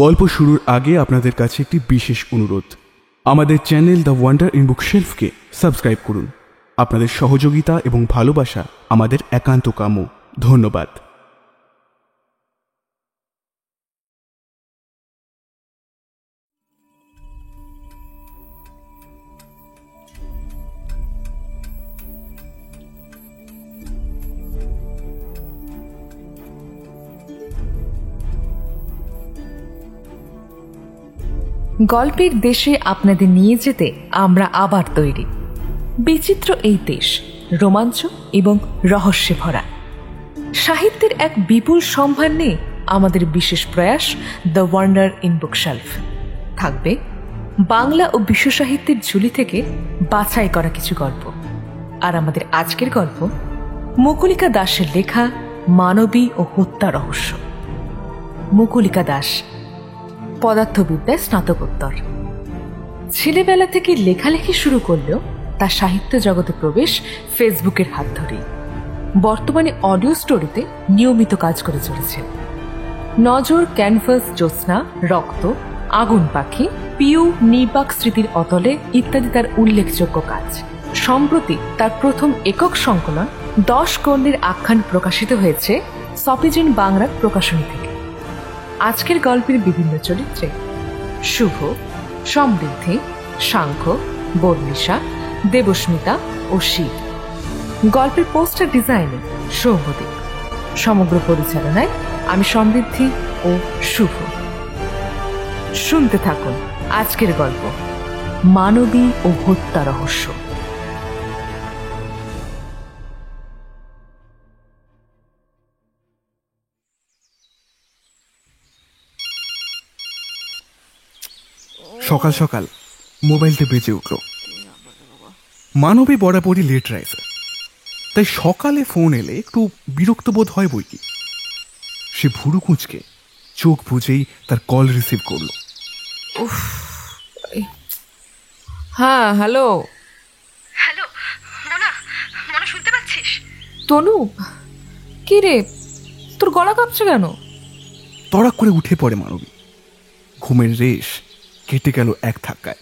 গল্প শুরুর আগে আপনাদের কাছে একটি বিশেষ অনুরোধ। আমাদের চ্যানেল দ্য ওয়ান্ডার ইন বুকশেলফকে সাবস্ক্রাইব করুন। আপনাদের সহযোগিতা এবং ভালোবাসা আমাদের একান্ত কাম্য। ধন্যবাদ। গল্পের দেশে আপনাদের নিয়ে যেতে আমরা আবার তৈরি। বিচিত্র এই দেশ রোমাঞ্চ এবং রহস্যে ভরা। সাহিত্যের এক বিপুল সম্ভার নিয়ে আমাদের বিশেষ প্রয়াস দ্য ওয়ান্ডার ইন বুকশেলফ। থাকবে বাংলা ও বিশ্ব সাহিত্যের ঝুলি থেকে বাছাই করা কিছু গল্প। আর আমাদের আজকের গল্প মুকুলিকা দাসের লেখা মানবী ও হত্যা রহস্য। মুকুলিকা দাস পদার্থবিদ্যায় স্নাতকোত্তর। ছেলেবেলা থেকে লেখালেখি শুরু করলেও তার সাহিত্য জগতে প্রবেশ ফেসবুকের হাত ধরেই। বর্তমানে অডিও স্টোরিতে নিয়মিত কাজ করে চলেছে। নজর, ক্যানভাস, জ্যোৎস্না, রক্ত, আগুন পাখি, পিউ, নির্বাক স্মৃতির অতলে ইত্যাদি তার উল্লেখযোগ্য কাজ। সম্প্রতি তার প্রথম একক সংকলন 10 কর্ণের আখ্যান প্রকাশিত হয়েছে সপিজেন বাংলার প্রকাশনী থেকে। আজকের গল্পের বিভিন্ন চরিত্রে শুভ, সমৃদ্ধি, সাংখ্য, বর্ণিশা, দেবস্মিতা ও শিব। গল্পের পোস্টার ডিজাইনে সৌম্যদীপ। সমগ্র পরিচালনায় আমি সমৃদ্ধি ও শুভ। শুনতে থাকুন আজকের গল্প মানবী ও হত্যা রহস্য। সকাল সকাল মোবাইলটা বেজে উঠল। মানবী বরাবরই লেট রাইজার, তাই সকালে ফোন এলে একটু বিরক্ত বোধ হয় বই কি। সে ভুরু কুঁচকে চোখ বুঝেই তার কল রিসিভ করল। হ্যাঁ, হ্যালো। হ্যালো মোনা, মোনা শুনতে পাচ্ছিস? তনু, কি রে, তোর গলা কাঁপছে কেন? তড়াক করে উঠে পড়ে মানবী। ঘুমের রেশ কেটে গেল এক ধাক্কায়।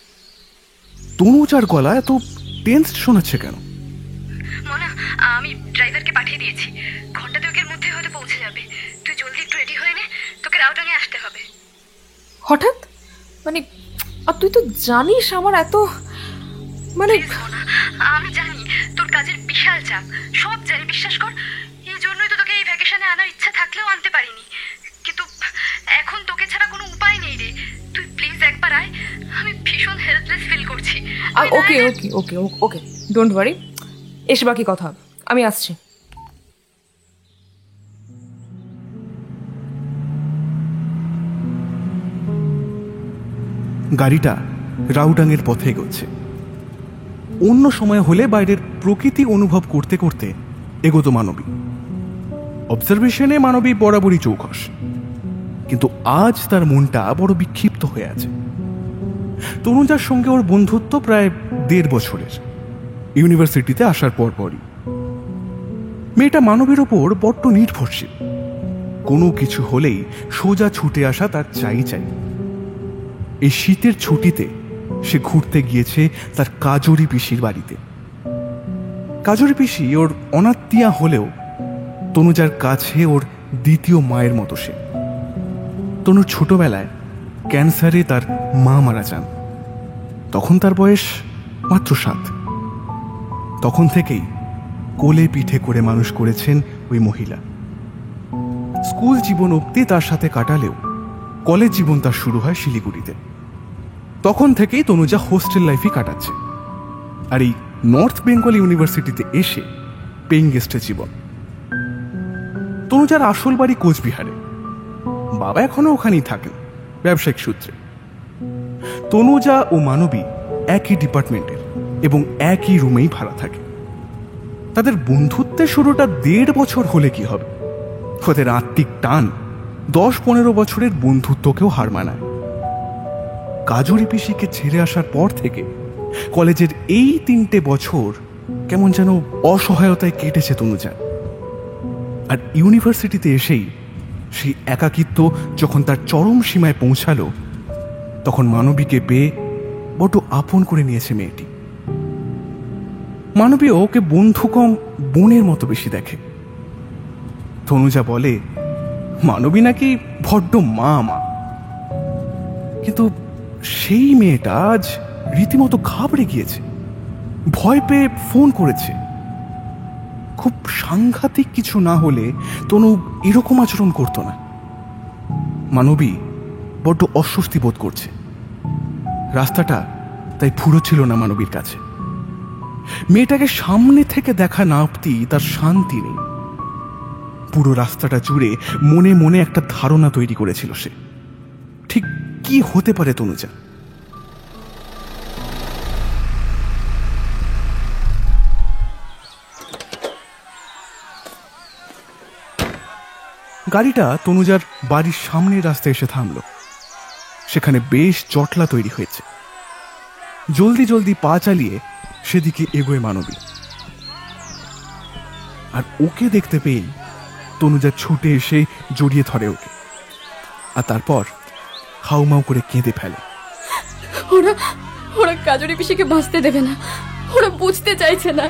তনুজার গলা এত টেন্সড শোনাচ্ছে কেন? মোনা, আমি ড্রাইভারকে পাঠিয়ে দিয়েছি, ঘন্টা দুয়েকের মধ্যে হয়তো পৌঁছে যাবে। তুই জলদি একটু রেডি হয়ে নে, তোকে রাউটাঙে আসতে হবে। হঠাৎ মানে, আর তুই তো জানিস আমার এত মানে। মোনা, আমি জানি তোর কাজের বিশাল চাপ, সব জানি, বিশ্বাস কর। এই জন্যই তো তোকে এই ভ্যাকেশনে আনার ইচ্ছা থাকলেও আনতে পারিনি। কিন্তু এখন তোকে ছাড়া কোনো উপায় নেই রে। তুই প্লিজ একবার আয়, আমি ভীষণ হেল্পলেস ফিল করছি। ওকে ওকে ওকে ওকে, ডোন্ট ওয়ারি, এসে বাকি কথা হবে, আমি আসছি। গাড়িটা রাউটাঙের পথে এগোচ্ছে। অন্য সময় হলে বাইরের প্রকৃতি অনুভব করতে করতে এগোতো মানবী। অবজারভেশনে মানবী বরাবরই চৌখস, কিন্তু আজ তার মনটা বড় বিক্ষিপ্ত হয়ে আছে। তনুজার সঙ্গে ওর বন্ধুত্ব প্রায় 1.5 বছরের, ইউনিভার্সিটিতে আসার পরপরই। মেয়েটা মানবীর ওপর বড্ড নির্ভরশীল। কোনো কিছু হলেই সোজা ছুটে আসা তার চাই। এই শীতের ছুটিতে সে ঘুরতে গিয়েছে তার কাজরি পিসির বাড়িতে। কাজরি পিসি ওর অনাত্মীয়া হলেও তনুজার কাছে ওর দ্বিতীয় মায়ের মতো সে। তনুর ছোটবেলায় ক্যান্সারে তার মা মারা যান। তখন তার বয়স মাত্র 7। তখন থেকেই কোলে পিঠে করে মানুষ করেছেন ওই মহিলা। স্কুল জীবন অবধি তার সাথে কাটালেও কলেজ জীবন তার শুরু হয় শিলিগুড়িতে। তখন থেকেই তনুজা হোস্টেল লাইফই কাটাচ্ছে। আর এই নর্থ বেঙ্গল ইউনিভার্সিটিতে এসে পেইং গেস্টে জীবন। তনুজার আসল বাড়ি কোচবিহারে, বাবা এখনো ওখানেই থাকেন ব্যবসায়িক সূত্রে। তনুজা ও মানবী একই ডিপার্টমেন্টের এবং একই রুমেই ভাড়া থাকে। তাদের বন্ধুত্বের শুরুটা 1.5 বছর হলে কি হবে, ওদের আত্মিক টান 10-15 বছরের বন্ধুত্বকেও হার মানায়। কাজরি পিসিকে ছেড়ে আসার পর থেকে কলেজের এই 3টে বছর কেমন যেন অসহায়তায় কেটেছে তনুজার। আর ইউনিভার্সিটিতে এসেই সেই একাকিত্ব যখন তার চরম সীমায় পৌঁছালো, তখন মানবীকে পেয়ে বড় আপন করে নিয়েছে মেয়েটি। মানবী ওকে বন্ধু কম বোনের মতো বেশি দেখে। তনুজা বলে মানবী নাকি বড্ড মা মা, কিন্তু সেই মেয়েটা আজ রীতিমতো ঘাবড়ে গিয়েছে, ভয় পেয়ে ফোন করেছে। খুব সাংঘাতিক কিছু না হলে তনু এরকম আচরণ করতো না। মানবী বড্ড অস্বস্তি বোধ করছে। রাস্তাটা তাই পুরো ছিল না মানবীর কাছে। মেয়েটাকে সামনে থেকে দেখা না অবধি তার শান্তি নেই। পুরো রাস্তাটা জুড়ে মনে মনে একটা ধারণা তৈরি করেছিল সে, ঠিক কি হতে পারে তনুজা। গাড়িটা তনুজার বাড়ির সামনের রাস্তায় এসে থামল। সেখানে বেশ জটলা তৈরি হয়েছে। জলদি জলদি পা চালিয়ে সেদিকে এগোয় মানবী। আর ওকে দেখতে পেয়েই তনুজা ছুটে এসে জড়িয়ে ধরে ওকে, আর তারপর হাউমাউ করে কেঁদে ফেলে। ওরা ওরা কাজরি পিসিকে বাঁচতে দেবে না, ওরা বুঝতে চাইছে না।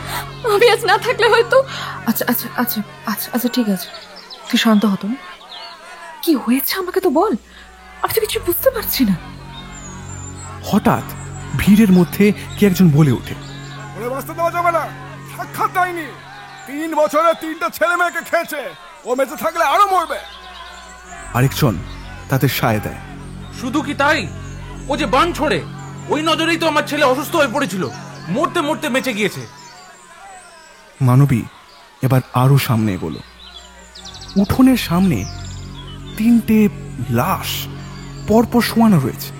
আমি আজ না থাকলে হয়তো। আচ্ছা আচ্ছা আচ্ছা আচ্ছা আচ্ছা ঠিক আছে, তুই শান্ত হতো না। কি হয়েছে আমাকে তো বল, আমি তো কিছু বুঝতে পারছি না। হঠাৎ ভিড়ের মধ্যে কে একজন বলে ওঠে, ওরে বাঁচতে দেওয়া যাবে না, সাক্ষাৎ দেয়নি। 3 বছরে 3টা ছেলে মেয়েকে খেয়েছে, ও বেঁচে থাকলে আরো মরবে। আরেকজন তাদের সায় দেয়। শুধু কি তাই, ও যে বান ছোড়ে, ওই নজরেই তো আমার ছেলে অসুস্থ হয়ে পড়েছিল, মরতে মরতে বেঁচে গিয়েছে। মানবী এবার আরো সামনে এগোলো। উঠোনের সামনে 3টে লাশ পরপর শোয়ানো রয়েছে।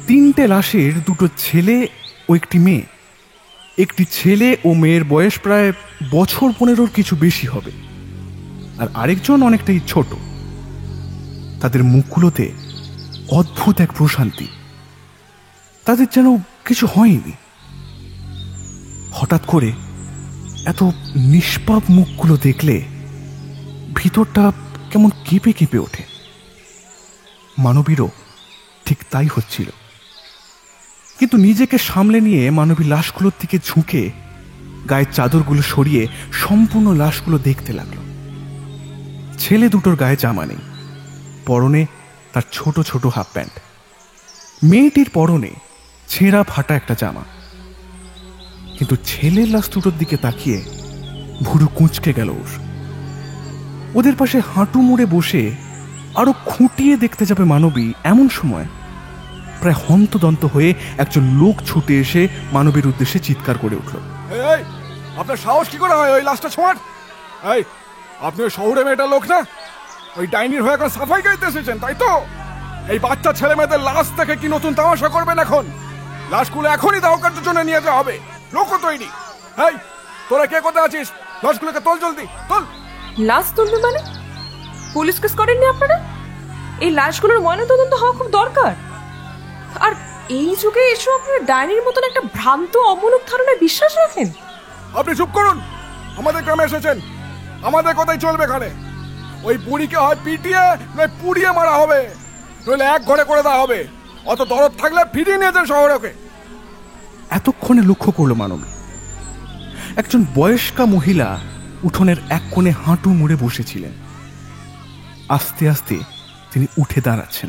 3টে লাশের 2টো ছেলে ও একটি মেয়ে। একটি ছেলে ও মেয়ের বয়স প্রায় বছর 15-র কিছু বেশি হবে, আর আরেকজন অনেকটাই ছোট। তাদের মুখগুলোতে অদ্ভুত এক প্রশান্তি, তাদের যেন কিছু হয়নি। হঠাৎ করে এত নিষ্পাপ মুখগুলো দেখলে ভিতরটা কেমন কেঁপে কেঁপে ওঠে। মানবীরও ঠিক তাই হচ্ছিল, কিন্তু নিজেকে সামলে নিয়ে মানবী লাশগুলোর দিকে ঝুঁকে গায়ের চাদরগুলো সরিয়ে সম্পূর্ণ লাশগুলো দেখতে লাগলো। ছেলে দুটোর গায়ে জামা নেই, পরনে তার ছোট ছোট হাফ প্যান্ট। মেয়েটির পরনে ছেঁড়া ফাটা একটা জামা। কিন্তু ছেলের লাশ দুটোর দিকে তাকিয়ে ভুরু কুঁচকে গেল ওর। ওদের পাশে হাঁটু মুড়ে বসে আরো খুঁটিয়ে দেখতে যাবে মানবী, এমন সময় প্রায় হন্তদন্ত হয়ে একজন লোক ছুটে এসে মানবীর উদ্দেশ্যে চিৎকার করে উঠল, এই আপনার সাহস কি করে হয় ওই লাশটা ছোঁয়ার? এই আপনি ওই শহরে মেয়েটার লোক না? ওই ডাইনির হয়ে এখন সাফাই গাইতে এসেছেন, তাই তো? এই বাচ্চা ছেলে মেয়েদের লাশ থেকে কি নতুন তামাশা করবেন এখন? লাশগুলো এখনই দাহ কার্যের জন্য নিয়ে যাওয়া হবে, লোকও তৈরি। এই তোরা কে কোথায় আছিস? লাশগুলোকে তোল, জলদি তোল। লাশ তুলবে মানে? পুলিশ কেস করেননি আপনারা? এই লাশগুলোর ময়নাতদন্ত হওয়া খুব দরকার। আর এই যুগে এসব আপনারা ডাইনির মতন একটা ভ্রান্ত অমূলক ধারণায় বিশ্বাস রাখেন? আপনি চুপ করুন। আমাদের গ্রামে এসেছেন, আমাদের কথাই চলবে এখানে। ওই বুড়িকে হয় পিটিয়ে নয় পুড়িয়ে মারা হবে, নইলে এক ঘরে করে দেওয়া হবে। অত দরদ থাকলে ফিরিয়ে নিয়ে যান শহরকে। এতক্ষণে লক্ষ্য করলো মানবী একজন বয়স্কা মহিলা উঠোনের এক কোণে হাঁটু মুড়ে বসেছিলেন। আস্তে আস্তে তিনি উঠে দাঁড়াচ্ছেন।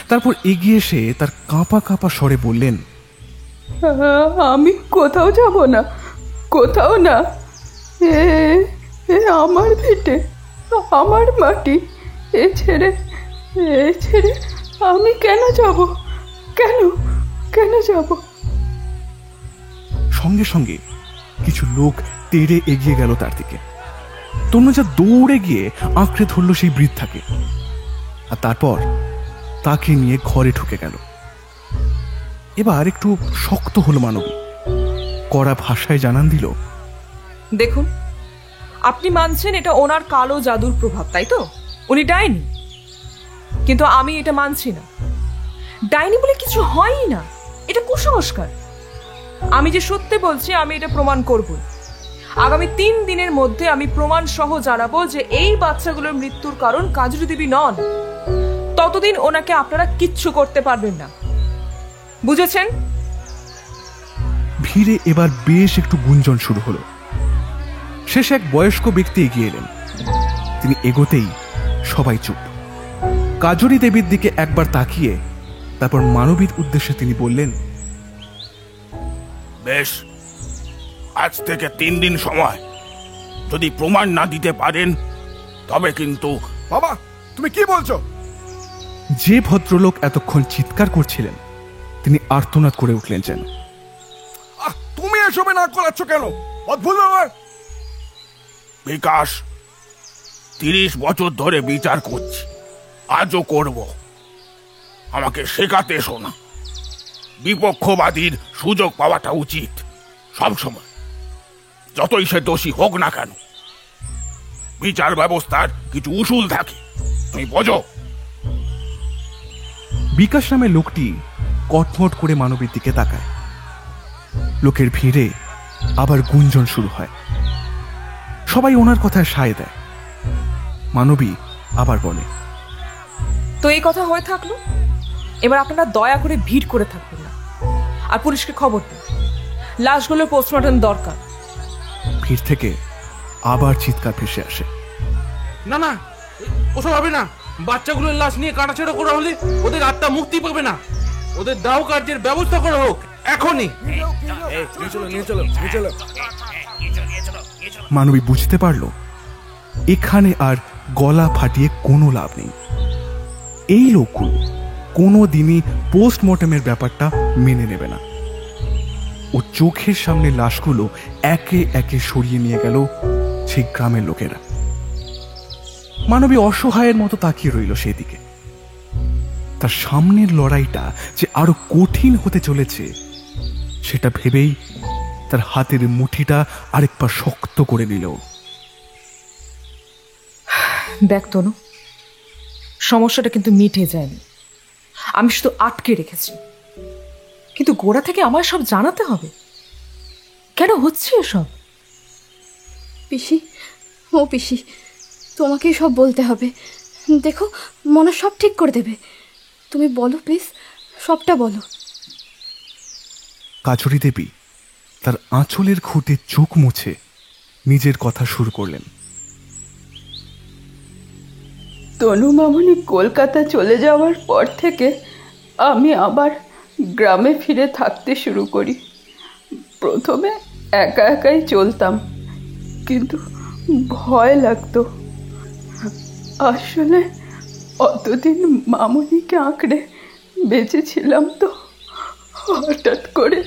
তারপর এগিয়ে এসে তার কাঁপা কাঁপা স্বরে বললেন, আমি কোথাও যাব না, কোথাও না। এ আমার ভিটে, আমার মাটি। এ ছেড়ে আমি কেন যাব? কেন যাব? সঙ্গে সঙ্গে কিছু লোক তেড়ে এগিয়ে গেল তার দিকে। তনুজা দৌড়ে গিয়ে আঁকড়ে ধরল সেই বৃদ্ধাকে, আর তারপর তাকে নিয়ে ঘরে ঢুকে গেল। এবার একটু শক্ত হলো মানবী, কড়া ভাষায় জানান দিল, দেখুন, আপনি মানছেন এটা ওনার কালো জাদুর প্রভাব, তাই তো? উনি ডাইনি, কিন্তু আমি এটা মানছি না। ডাইনি বলে কিছু হয়ই না, এটা কুসংস্কার। আমি যে সত্যি বলছি, আমি এটা প্রমাণ করব। আগামী 3 দিনের মধ্যে আমি প্রমাণ সহ জানাবো যে এই বাচ্চাগুলোর মৃত্যুর কারণ কাজরি দেবী নন। ততদিন ওনাকে আপনারা কিচ্ছু করতে পারবেন না, বুঝেছেন? ভিড়ে এবার বেশ একটু গুঞ্জন শুরু হলো। শেষে এক বয়স্ক ব্যক্তি এগিয়ে এলেন। তিনি এগোতেই সবাই চুপ। কাজরি দেবীর দিকে একবার তাকিয়ে তারপর মানবীর উদ্দেশ্যে তিনি বললেন, বেশ, আজ থেকে 3 দিন সময়। যদি প্রমাণ না দিতে পারেন তবে কিন্তু। বাবা, তুমি কি বলছো? যে ভদ্রলোক এতক্ষণ চিৎকার করছিলেন তিনি আর্তনাদ করে উঠলেন যেন। তুমি এসবে না করাচ্ছ কেন? অদ্ভুত ব্যাপার। বিকাশ, 30 বছর ধরে বিচার করছি, আজও করব। আমাকে শেখাতে এসো না। বিপক্ষবাদীর সুযোগ পাওয়াটা উচিত সবসময়, যতই সে দোষী হোক না কেন। বিচার ব্যবস্থার কিছু উসুল থাকে, তুমি বোঝো? বিকাশ নামে লোকটি কটমট করে মানবীর দিকে তাকায়। লোকের ভিড়ে আবার গুঞ্জন শুরু হয়। সবাই ওনার কথায় সায় দেয়। মানবী আবার বলে, তো এই কথা হয়ে থাকলো, এবার আপনারা দয়া করে ভিড় করে থাকবেন না, আর পুলিশকে খবর দিন। লাশগুলোর পোস্টমর্টম দরকার। ভিড় থেকে আবার চিৎকার ভেসে আসে। না না, ওসব হবে না। বাচ্চাগুলোর লাশ নিয়ে কাটাছেড়া করা হলে ওদের আত্মা মুক্তি পাবে না। ওদের দাহ কার্যের ব্যবস্থা করা হোক এখনই। মানবী বুঝতে পারল এখানে আর গলা ফাটিয়ে কোনো লাভ নেই। এই লোকগুলো কোনো দিনই পোস্টমর্টমের ব্যাপারটা মেনে নেবে না। ও চোখের সামনে লাশগুলো একে একে সরিয়ে নিয়ে গেল সেই গ্রামের লোকেরা। মানবী অসহায়ের মতো তাকিয়ে রইল সেদিকে। তার সামনের লড়াইটা যে আরো কঠিন হতে চলেছে সেটা ভেবেই তার হাতের মুঠিটা আরেকবার শক্ত করে নিল। দেখ তনু, সমস্যাটা কিন্তু মিটে যায়নি। আমি শুধু আটকে রেখেছি, কিন্তু গোড়া থেকে আমার সব জানাতে হবে। কেন হচ্ছে এসব? পিসি, ও পিসি, তোমাকেই সব বলতে হবে। দেখো, মনে সব ঠিক করে দেবে। তুমি বলো প্লিজ, সবটা বলো। কাজরি দেবী তার আঁচলের খুঁটে চোখ মুছে নিজের কথা শুরু করলেন। তনু মামনি কলকাতা চলে যাওয়ার পর থেকে আমি আবার গ্রামে ফিরে থাকতে শুরু করি। প্রথমে একা একাই চলতাম, কিন্তু ভয় লাগতো। আসলে অতদিন মামনিকে আঁকড়ে বেঁচেছিলাম, তো হঠাৎ করে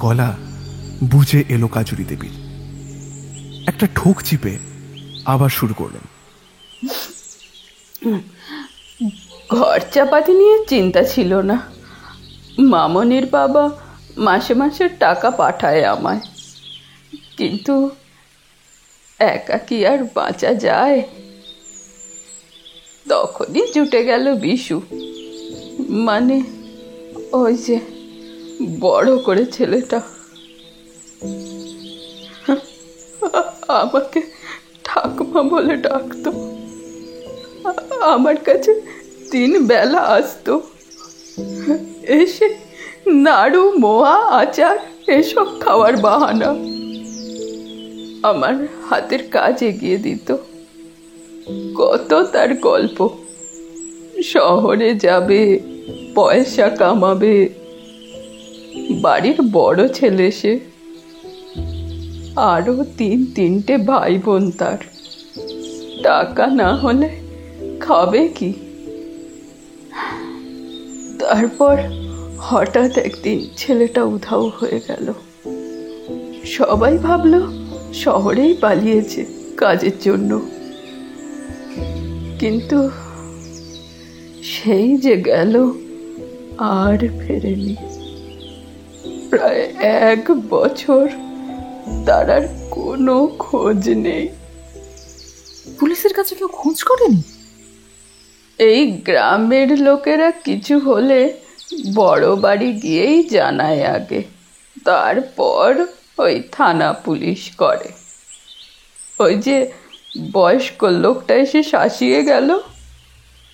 গলা বুঝে এলো কাজরি দেবীর। একটা ঠোক চিপে আবার শুরু করলেন। খরচাপাতি নিয়ে চিন্তা ছিল না। মামনির বাবা মাসে মাসে টাকা পাঠায় আমায়, কিন্তু একা কি আর বাঁচা যায়? তখনই জুটে গেল বিশু, মানে ওই যে বড় করে ছেলেটা। আমাকে ঠাকুমা বলে ডাকতো। আমার কাছে 3 বেলা আসতো, এসে নাড়ু, মোয়া, আচার এসব খাওয়ার বাহানা। আমার হাতের কাজ এগিয়ে দিত। কত তার গল্প। শহরে যাবে, পয়সা কামাবে। বাড়ির বড় ছেলে সে। আরো 3-3টে ভাই বোন তার। টাকা না হলে খাবে কি? তারপর হঠাৎ একদিন ছেলেটা উধাও হয়ে গেল। সবাই ভাবলো শহরেই পালিয়েছে কাজের জন্য, কিন্তু সেই যে গেল আর ফেরেনি। প্রায় 1 বছর তার আর কোনো খোঁজ নেই। পুলিশের কাছে কেউ খোঁজ করেনি? এই গ্রামের লোকেরা কিছু হলে বড় বাড়ি গিয়েই জানায় আগে, তারপর ওই থানা পুলিশ করে। ওই যে বয়স্ক লোকটা এসে শাসিয়ে গেল,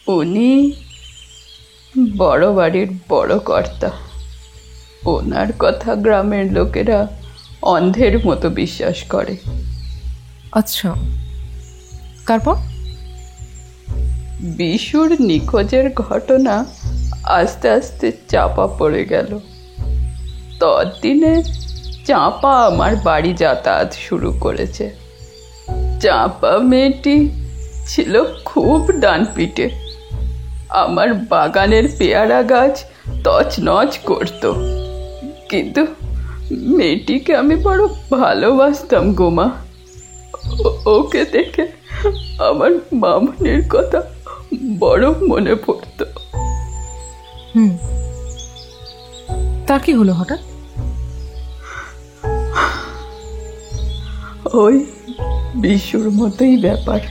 উনি বড় বাড়ির বড় কর্তা। ওনার কথা গ্রামের লোকেরা অন্ধের মতো বিশ্বাস করে। আচ্ছা, তারপর? বিশুর নিখোঁজের ঘটনা আস্তে আস্তে চাপা পড়ে গেল। ততদিনে চাঁপা আমার বাড়ি যাতায়াত শুরু করেছে। চাঁপা মেয়েটি ছিল খুব ডানপিটে। আমার বাগানের পেয়ারা গাছ তছনছ করত, কিন্তু মেয়েটিকে আমি বড় ভালোবাসতাম গো মা। ওকে দেখে আমার মামনির কথা বড় মনে পড়ত। তার কি হলো হঠাৎ? ওই বিশুর মতোই ব্যাপার।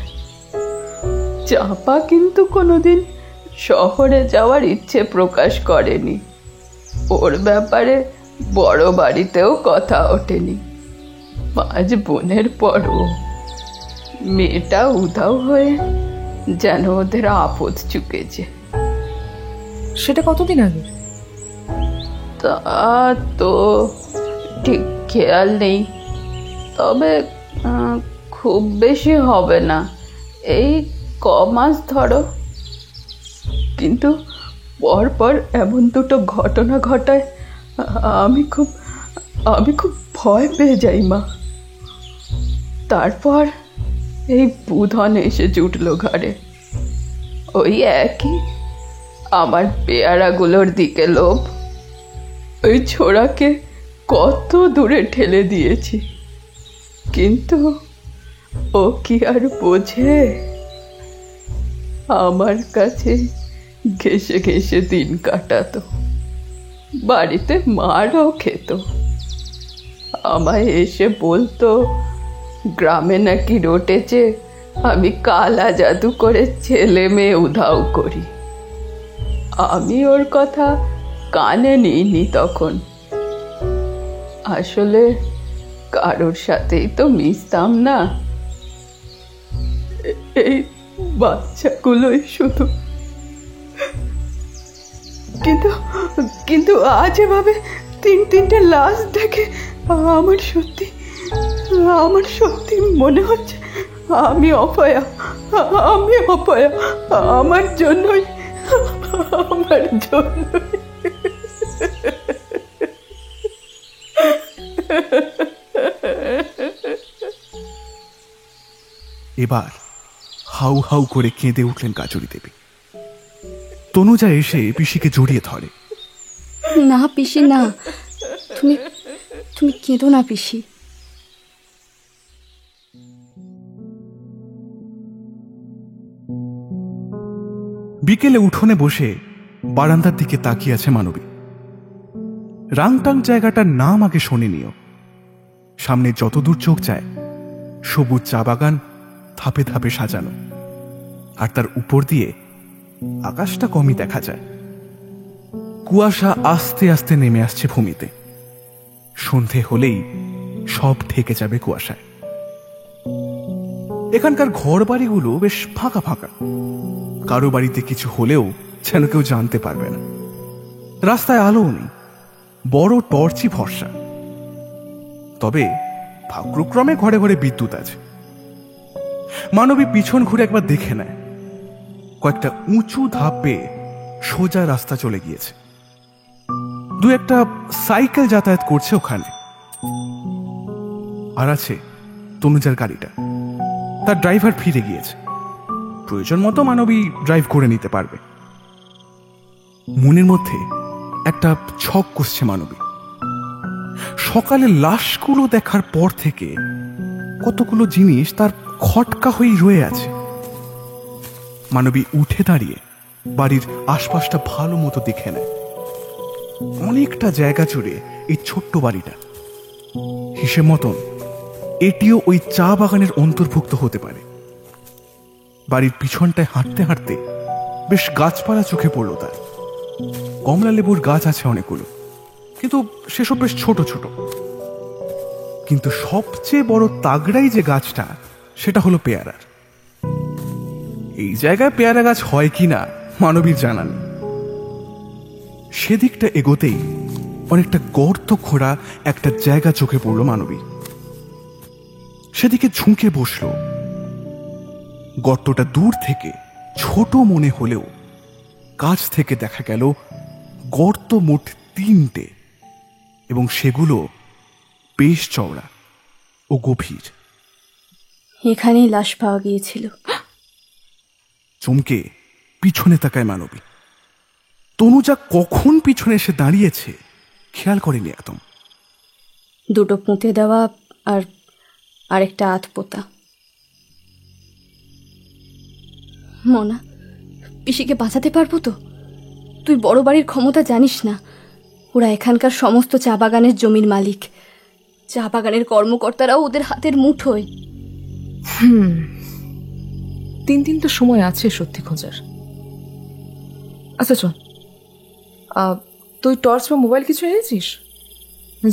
চাপা কিন্তু কোনোদিন শহরে যাওয়ার ইচ্ছে প্রকাশ করেনি। ওর ব্যাপারে বড় বাড়িতেও কথা ওঠেনি। 5 বোনের পরও মেয়েটা উধাও হয়ে যেন ওদের আপদ চুকেছে। সেটা কতদিন আগে? তা তো ঠিক খেয়াল নেই, তবে খুব বেশি হবে না, এই কমাস ধরো। কিন্তু পরপর এমন দুটো ঘটনা ঘটায় আমি খুব ভয় পেয়ে যাই মা। তারপর এই বুধন এসে জুটলো ঘরে। ওই একই, আমার পেয়ারাগুলোর দিকে লোভ। ওই ছোড়াকে কত দূরে ঠেলে দিয়েছি, কিন্তু ও কি আর বোঝে? আমার কাছে ঘেঁষে ঘেঁষে দিন কাটাতো, বাড়িতে মারও খেত। আমায় এসে বলতো গ্রামে নাকি রটেছে আমি কালা জাদু করে ছেলে মেয়ে উধাও করি। আমি ওর কথা কানে নিইনি তখন। আসলে কারোর সাথেই তো মিশতাম না। এই বাচ্চাগুলোই শুধু। কিন্তু আজ এভাবে 3-3টে লাশ দেখে আমার সত্যি মনে হচ্ছে আমি অপয়া। আমার জন্যই। এবার হাউ হাউ করে কেঁদে উঠলেন কাজরি দেবী। তনুজা এসে পিসিকে জড়িয়ে ধরে। না পিসি, না, তুমি কেঁদো না পিসি। বিকেলে উঠোনে বসে বারান্দার দিকে তাকিয়ে আছে মানবী। রাংটাং জায়গাটার নাম আগে শোনেনিও। সামনে যতদূর চোখ যায় সবুজ চা বাগান ধাপে ধাপে সাজানো, আর তার উপর দিয়ে আকাশটা কমই দেখা যায়। কুয়াশা আস্তে আস্তে নেমে আসছে ভূমিতে। সন্ধে হলেই সব ঢেকে যাবে কুয়াশায়। এখানকার ঘর বাড়িগুলো বেশ ফাঁকা ফাঁকা। কারো বাড়িতে কিছু হলেও যেন কেউ জানতে পারবে না। রাস্তায় আলোও নেই, বড় টর্চই ভরসা। তবে ভাগ্যক্রমে ঘরে ঘরে বিদ্যুৎ আছে। মানবী পিছন ঘুরে একবার দেখে নেয়, কয়েকটা উঁচু ধাপ পেয়ে সোজা রাস্তা চলে গিয়েছে। 2-1টা সাইকেল যাতায়াত করছে ওখানে। আর আছে তনুজার গাড়িটা। তার ড্রাইভার ফিরে গিয়েছে। প্রয়োজন মতো মানবী ড্রাইভ করে নিতে পারবে। মনের মধ্যে একটা ছক কষছে মানবী। সকালে লাশগুলো দেখার পর থেকে কতগুলো জিনিস তার খটকা হয়েই রয়ে আছে। মানবী উঠে দাঁড়িয়ে বাড়ির আশপাশটা ভালো মতো দেখে নেয়। অনেকটা জায়গা জুড়ে এই ছোট্ট বাড়িটা। হিসেব মতন এটিও ওই চা বাগানের অন্তর্ভুক্ত হতে পারে। বাড়ির পিছনটায় হাঁটতে হাঁটতে বেশ গাছপালা চোখে পড়ল তার। কমলা লেবুর গাছ আছে অনেকগুলো, কিন্তু সেসব বেশ ছোট ছোট। কিন্তু সবচেয়ে বড় তাগড়াই যে গাছটা সেটা হলো পেয়ারার। এই জায়গায় পেয়ারা গাছ হয় কিনা মানবীর জানা নেই। সেদিকটা এগোতেই অনেকটা গর্ত খোঁড়া একটা জায়গা চোখে পড়ল মানবী। সেদিকে ঝুঁকে বসল। গর্তটা দূর থেকে ছোট মনে হলেও কাছ থেকে দেখা গেল গর্ত মোট 3টে, এবং সেগুলো বেশ চওড়া ও গভীর। এখানেই লাশ পাওয়া গিয়েছিল। চমকে পিছনে তাকায় মানবী। তনুজা কখন পিছনে এসে দাঁড়িয়েছে খেয়াল করেনি একদম। 2টো পুঁতে দেওয়া আর আরেকটা আধ পোতা। মনা, পিসিকে বাঁচাতে পারবো তো? তুই বড় বাড়ির ক্ষমতা জানিস না। ওরা এখানকার সমস্ত চা বাগানের জমির মালিক। চা বাগানের কর্মকর্তারাও ওদের হাতের মুঠোয়। 3 দিন তো সময় আছে সত্যি খোঁজার। আচ্ছা চল, তুই টর্চ বা মোবাইল কিছু এনেছিস?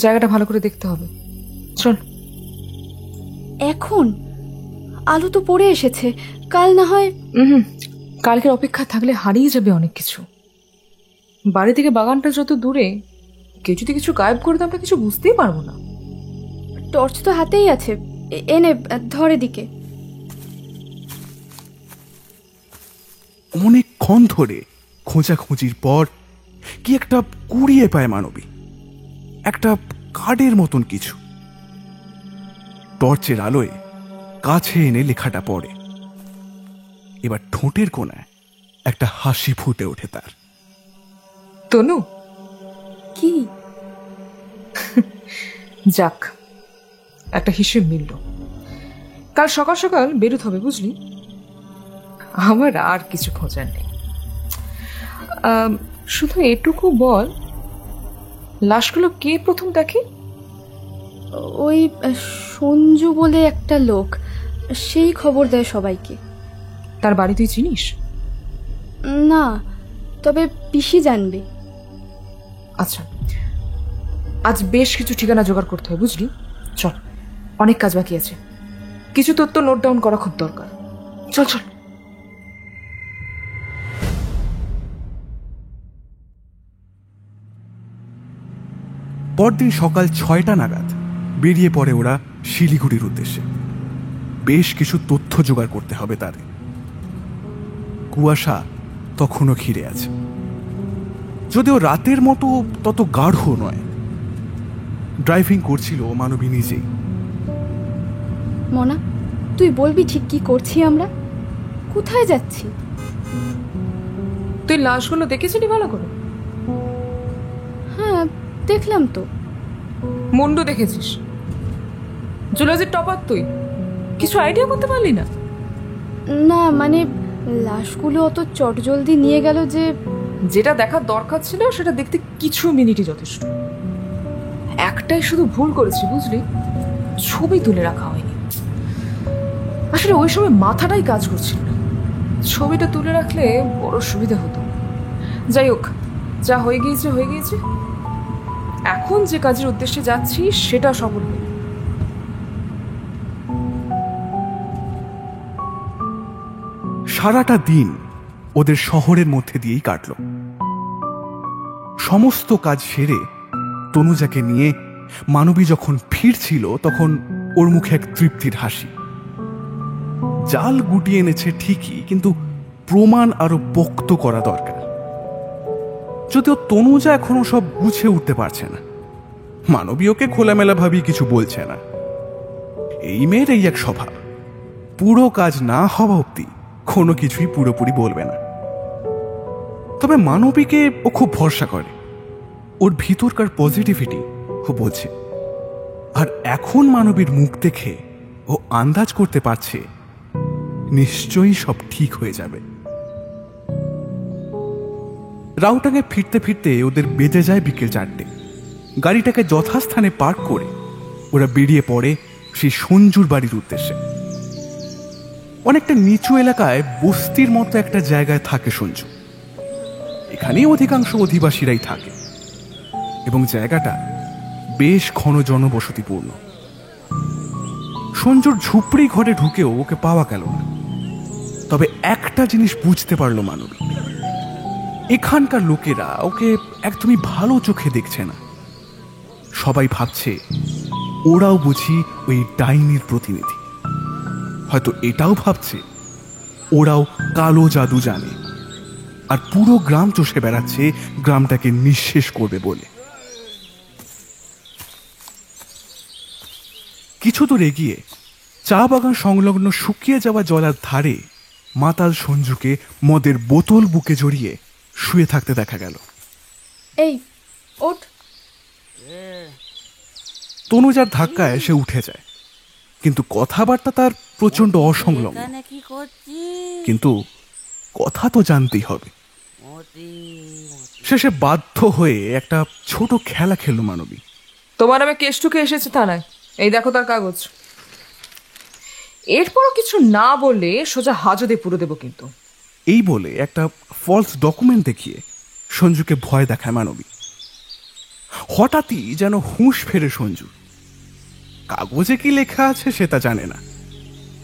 জায়গাটা ভালো করে দেখতে হবে। চল। এখন আলো তো পড়ে এসেছে, কাল না হয়। কালকের অপেক্ষা থাকলে হারিয়ে যাবে অনেক কিছু। বাড়ি থেকে বাগানটা যত দূরে, কেউ যদি কিছু গায়েব করে তো আমরা কিছু বুঝতেই পারবো না। টর্চ তো হাতেই আছে, এনে ধরে দিকে। অনেকক্ষণ ধরে খোঁজাখুঁজির পর কি একটা কুড়িয়ে পায় মানবী, একটা কার্ডের মতন কিছু। টর্চের আলোয় কাছে এনে লেখাটা পড়ে। এবার ঠোঁটের কোণায় একটা হাসি ফুটে ওঠে তার। তনু, কি? যাক, একটা হিসেব মিলল। কাল সকাল সকাল বেরোতে হবে, বুঝলি? আমার আর কিছু খোঁজার নেই। শুধু এটুকু বল, লাশগুলো কে প্রথম দেখে? ওই সঞ্জু বলে একটা লোক, সেই খবর দেয় সবাইকে। তার বাড়ি তুই চিনিস? না, তবে পিসি জানবে। আচ্ছা, আজ বেশ কিছু ঠিকানা জোগাড় করতে হবে, বুঝলি? চল, অনেক কাজ বাকি আছে। কিছু তথ্য নোট ডাউন করা খুব দরকার। চল চল। পরদিন সকাল 6টা নাগাদ বেরিয়ে পড়ে ওরা শিলিগুড়ির উদ্দেশ্যে। বেশ কিছু তথ্য জোগাড় করতে হবে তাদের। কুয়াশা তখনও ঘিরে আছে, যদিও রাতের মতো তত গাঢ় নয়। ড্রাইভিং করছিল মানবী নিজেই। মনা, তুই বলবি ঠিক কি করছি আমরা? কোথায় যাচ্ছি? তুই লাশগুলো দেখেছিলি ভালো করে? হ্যাঁ, দেখলাম তো। মুন্ডু দেখেছিস? জুলজির টপার তুই, কিছু আইডিয়া করতে পারলি না? না, মানে লাশগুলো অত চটজলদি নিয়ে গেল যে যেটা দেখার দরকার ছিল সেটা দেখতে কিছু মিনিটই যথেষ্ট। একটাই শুধু ভুল করেছি, বুঝলি? ছবি তুলে রাখা হয়নি। আসলে ওই সময় মাথাটাই কাজ করছিল না। ছবিটা তুলে রাখলে বড় সুবিধা হতো। যাই হোক, যা হয়ে গিয়েছে হয়ে গিয়েছে। এখন যে কাজের উদ্দেশ্যে যাচ্ছি সেটা সফল হল। সারাটা দিন ওদের শহরের মধ্যে দিয়েই কাটল। সমস্ত কাজ সেরে তনুজাকে নিয়ে মানবী যখন ফিরছিল তখন ওর মুখে এক তৃপ্তির হাসি। জাল গুটিয়ে এনেছে ঠিকই, কিন্তু প্রমাণ আরো পোক্ত করা দরকার। যদিও তনুজা এখনো সব বুঝে উঠতে পারছে না। মানবী ওকে খোলামেলা ভাবেই কিছু বলছে না। এই মেয়ের এই এক স্বভাব, পুরো কাজ না হওয়া অব্দি কোনো কিছুই পুরোপুরি বলবে না। তবে মানবীকে ও খুব ভরসা করে। ওর ভিতরকার পজিটিভিটি ও বোঝে। আর এখন মানবীর মুখ দেখে ও আন্দাজ করতে পারছে নিশ্চয়ই সব ঠিক হয়ে যাবে। রাউটাঙে ফিরতে ফিরতে ওদের বেজে যায় বিকেল 4টে। গাড়িটাকে যথাস্থানে পার্ক করে ওরা বেরিয়ে পড়ে সেই সঞ্জুর বাড়ির উদ্দেশ্যে। অনেকটা নিচু এলাকায় বস্তির মতো একটা জায়গায় থাকে সঞ্জু। এখানেই অধিকাংশ অধিবাসীরাই থাকে এবং জায়গাটা বেশ ঘন জনবসতিপূর্ণ। সঞ্জুর ঝুপড়ি ঘরে ঢুকেও ওকে পাওয়া গেল না। তবে একটা জিনিস বুঝতে পারলো মানবী, এখানকার লোকেরা ওকে একদমই ভালো চোখে দেখছে না। সবাই ভাবছে ওরাও বুঝি ওই ডাইনির প্রতিনিধি। হয়তো এটাও ভাবছে ওরাও কালো জাদু জানে, আর পুরো গ্রাম চষে বেড়াচ্ছে গ্রামটাকে নিঃশেষ করবে বলে। কিছু দূর এগিয়ে চা বাগান সংলগ্ন শুকিয়ে যাওয়া জলার ধারে মাতাল সঞ্জুকে মদের বোতল বুকে জড়িয়ে শুয়ে থাকতে দেখা গেল। এই ওঠ। তনুজার ধাক্কায় সে উঠে যায়, কিন্তু কথাবার্তা তার প্রচন্ড অসংলগ্ন। কিন্তু কথা তো জানতেই হবে। শেষে বাধ্য হয়ে একটা ছোট খেলা খেলল মানবী। তোমার নামে কেস ঠুকে এসেছে থানায়, এই দেখো তার কাগজ। এরপরও কিছু না বললে সোজা হাজতে পুরো দেবো কিন্তু। এই বলে একটা ফলস ডকুমেন্ট দেখিয়ে সঞ্জুকে ভয় দেখায় মানবী। হঠাৎই যেন হুঁশ ফেরে সঞ্জু। কাগজে কি লেখা আছে সেটা জানে না,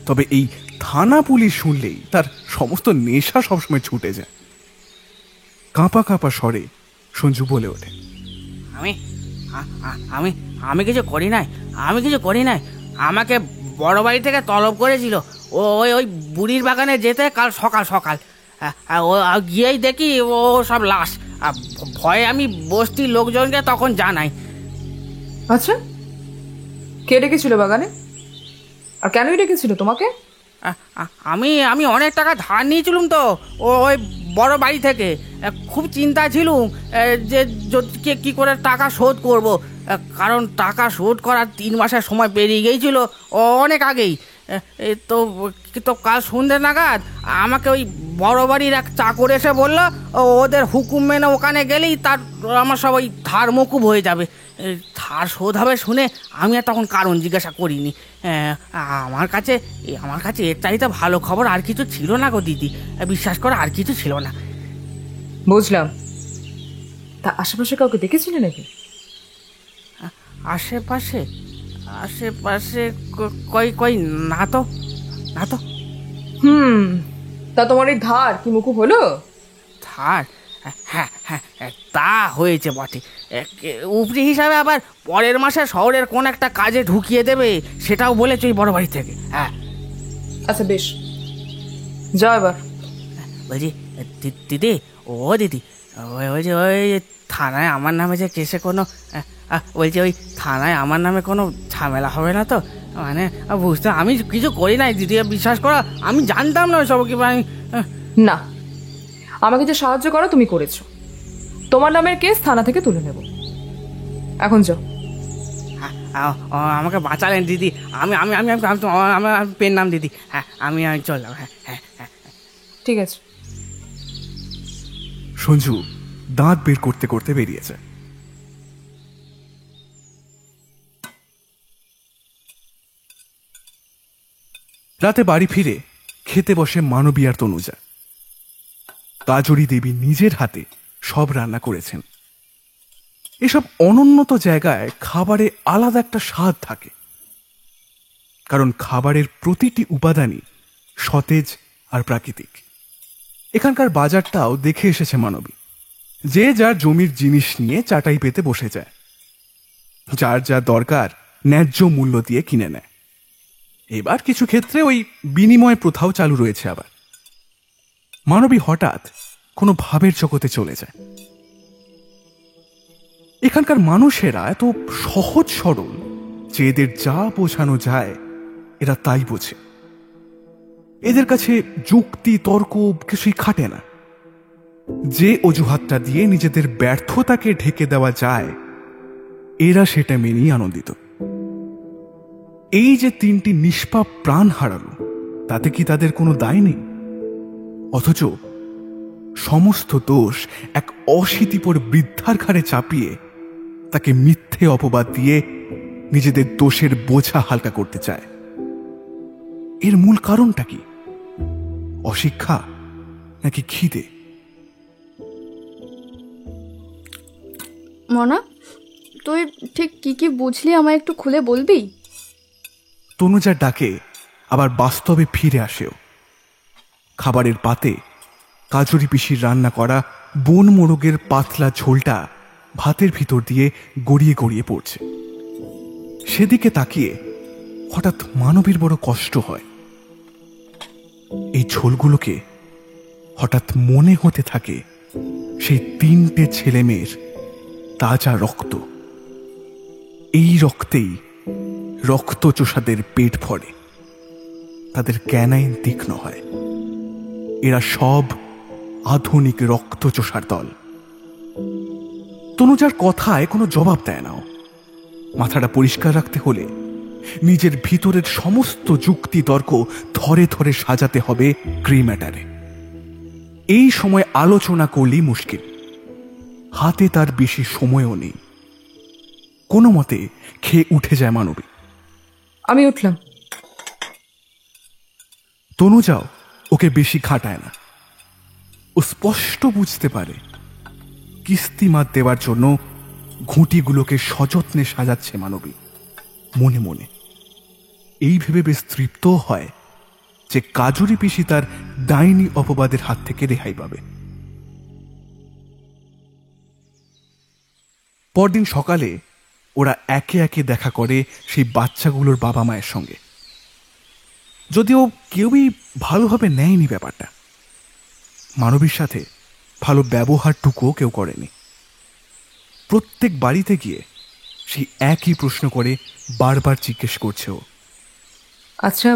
তবে এই থানা পুলিশ শুনলেই তার সমস্ত নেশা সবসময় ছুটে যায়। কাঁপা কাঁপা স্বরে সঞ্জু বলে ওঠে, আমি আমি আমি কিছু করি নাই, আমি কিছু করি নাই। আমাকে বড় বাড়ি থেকে তলব করেছিল ওই ওই বুড়ির বাগানে যেতে কাল সকাল সকাল। ও গিয়েই দেখি ও সব লাশ। ভয়ে আমি বস্তির লোকজনকে তখন জানাই। আচ্ছা, কে ডেকেছিল বাগানে, আর কেনই ডেকেছিল তোমাকে? আমি আমি অনেক টাকা ধার নিয়েছিলাম তো ওই বড় বাড়ি থেকে। খুব চিন্তা ছিল যে কি করে টাকা শোধ করব, কারণ টাকা শোধ করার 3 মাসের সময় পেরিয়ে গিয়েছিল অনেক আগেই। তো কাল সন্ধ্যে নাগাদ আমাকে ওই বড় বাড়ির এক চাকর এসে বললো ওদের হুকুম মেনে ওখানে গেলেই তার আমার সব ওই ধার মকুব হয়ে যাবে। ধার শোধ হবে শুনে আমি আর তখন কারণ জিজ্ঞাসা করিনি। আমার কাছে এর চাইতে ভালো খবর আর কিছু ছিল না গো দিদি, বিশ্বাস করে আর কিছু ছিল না। বুঝলাম। তা আশেপাশে কাউকে দেখেছিলে নাকি? আশেপাশে আশেপাশে কই কই না তো, না তো। তা তোমার এই ধার কি মুকুব হলো? ধার? হ্যাঁ হ্যাঁ, তা হয়েছে বটে। উপরি হিসাবে আবার পরের মাসে শহরের কোন একটা কাজে ঢুকিয়ে দেবে সেটাও বলেছে ওই বড় বাড়ি থেকে। হ্যাঁ। আচ্ছা বেশ, যাও এবার। বলছি দিদি, ও দিদি, ওই যে ওই থানায় আমার নামে যে কেসে কোনো বলছি ওই থানায় আমার নামে কোনো ঝামেলা হবে না তো? মানে বুঝতে আমি কিছু করি নাই দিদি, বিশ্বাস করো আমি জানতাম না ওইসব। কি না, আমাকে যে সাহায্য করো তুমি করেছো। তোমার নামের কেস থানা থেকে তুলে নেব। এখন যাও। আমাকে বাঁচালেন দিদি। আমি আমি আমি আমার পেন নাম দিদি। হ্যাঁ আমি চললাম। হ্যাঁ হ্যাঁ হ্যাঁ, ঠিক আছে। সঞ্জু দাঁত বের করতে করতে বেরিয়েছে। রাতে বাড়ি ফিরে খেতে বসে মানবী আর তনুজা। কাজরি দেবী নিজের হাতে সব রান্না করেছেন। এসব অনুন্নত জায়গায় খাবারে আলাদা একটা স্বাদ থাকে, কারণ খাবারের প্রতিটি উপাদানই সতেজ আর প্রাকৃতিক। এখানকার বাজারটাও দেখে এসেছে মানবী। যে যার জমির জিনিস নিয়ে চাটাই পেতে বসে যায়, যার যা দরকার ন্যায্য মূল্য দিয়ে কিনে নেয়। এবার কিছু ক্ষেত্রে ওই বিনিময় প্রথাও চালু রয়েছে। আবার মানবী হঠাৎ কোনো ভাবের জগতে চলে যায়। এখানকার মানুষেরা এত সহজ সরল যে এদের যা বোঝানো যায় এরা তাই বোঝে। এদের কাছে যুক্তি তর্ক কিছুই খাটে না। যে অজুহাতটা দিয়ে নিজেদের ব্যর্থতাকে ঢেকে দেওয়া যায় এরা সেটা মেনেই আনন্দিত। এই যে 3টি নিষ্পাপ প্রাণ হারালো, তাতে কি তাদের কোনো দায় নেই? অথচ সমস্ত দোষ এক অশীতিপর বৃদ্ধার ঘাড়ে চাপিয়ে তাকে মিথ্যে অপবাদ দিয়ে নিজেদের দোষের বোঝা হালকা করতে চায়। এর মূল কারণটা কি? অশিক্ষা নাকি খিদে? মনা, তুই ঠিক কি কি বুঝলি আমায় একটু খুলে বলবি? তনুজার ডাকে আবার বাস্তবে ফিরে আসেও। খাবারের পাতে কাজুরি পিসির রান্না করা বন মোরগের পাতলা ঝোলটা ভাতের ভিতর দিয়ে গড়িয়ে গড়িয়ে পড়ছে। সেদিকে তাকিয়ে হঠাৎ মানবীর বড় কষ্ট হয়। এই ঝোলগুলোকে হঠাৎ মনে হতে থাকে সেই 3টে ছেলে মেয়ের তাজা রক্ত। এই রক্তেই রক্তচোষাদের পেট ভরে, তাদের ক্যানাইন তীক্ষ্ণ হয়। এরা সব আধুনিক রক্তচোষার দল। তনুজার কথায় কোনো জবাব দেয় না। মাথাটা পরিষ্কার রাখতে হলে নিজের ভিতরের সমস্ত যুক্তি তর্ক ধরে ধরে সাজাতে হবে ক্রিম্যাটারে। এই সময় আলোচনা করলেই মুশকিল, হাতে তার বেশি সময়ও নেই। কোনো মতে খেয়ে উঠে যায় মানবী। আমি উঠলাম। তনুজাও ওকে বেশি খাটায় না। ও স্পষ্ট বুঝতে পারে কিস্তি মাত দেওয়ার জন্য ঘুঁটিগুলোকে সযত্নে সাজাচ্ছে মানবী। মনে মনে এই ভেবে বেশ তৃপ্ত হয় যে কাজুরি পিসি তার ডাইনি অপবাদের হাত থেকে রেহাই পাবে। পরদিন সকালে ওরা একে একে দেখা করে সেই বাচ্চাগুলোর বাবা মায়ের সঙ্গে। যদিও কেউই ভালোভাবে নেয়নি ব্যাপারটা। মানবীর সাথে ভালো ব্যবহারটুকুও কেউ করেনি। প্রত্যেক বাড়িতে গিয়ে সেই একই প্রশ্ন করে বারবার জিজ্ঞেস করছে ও। আচ্ছা,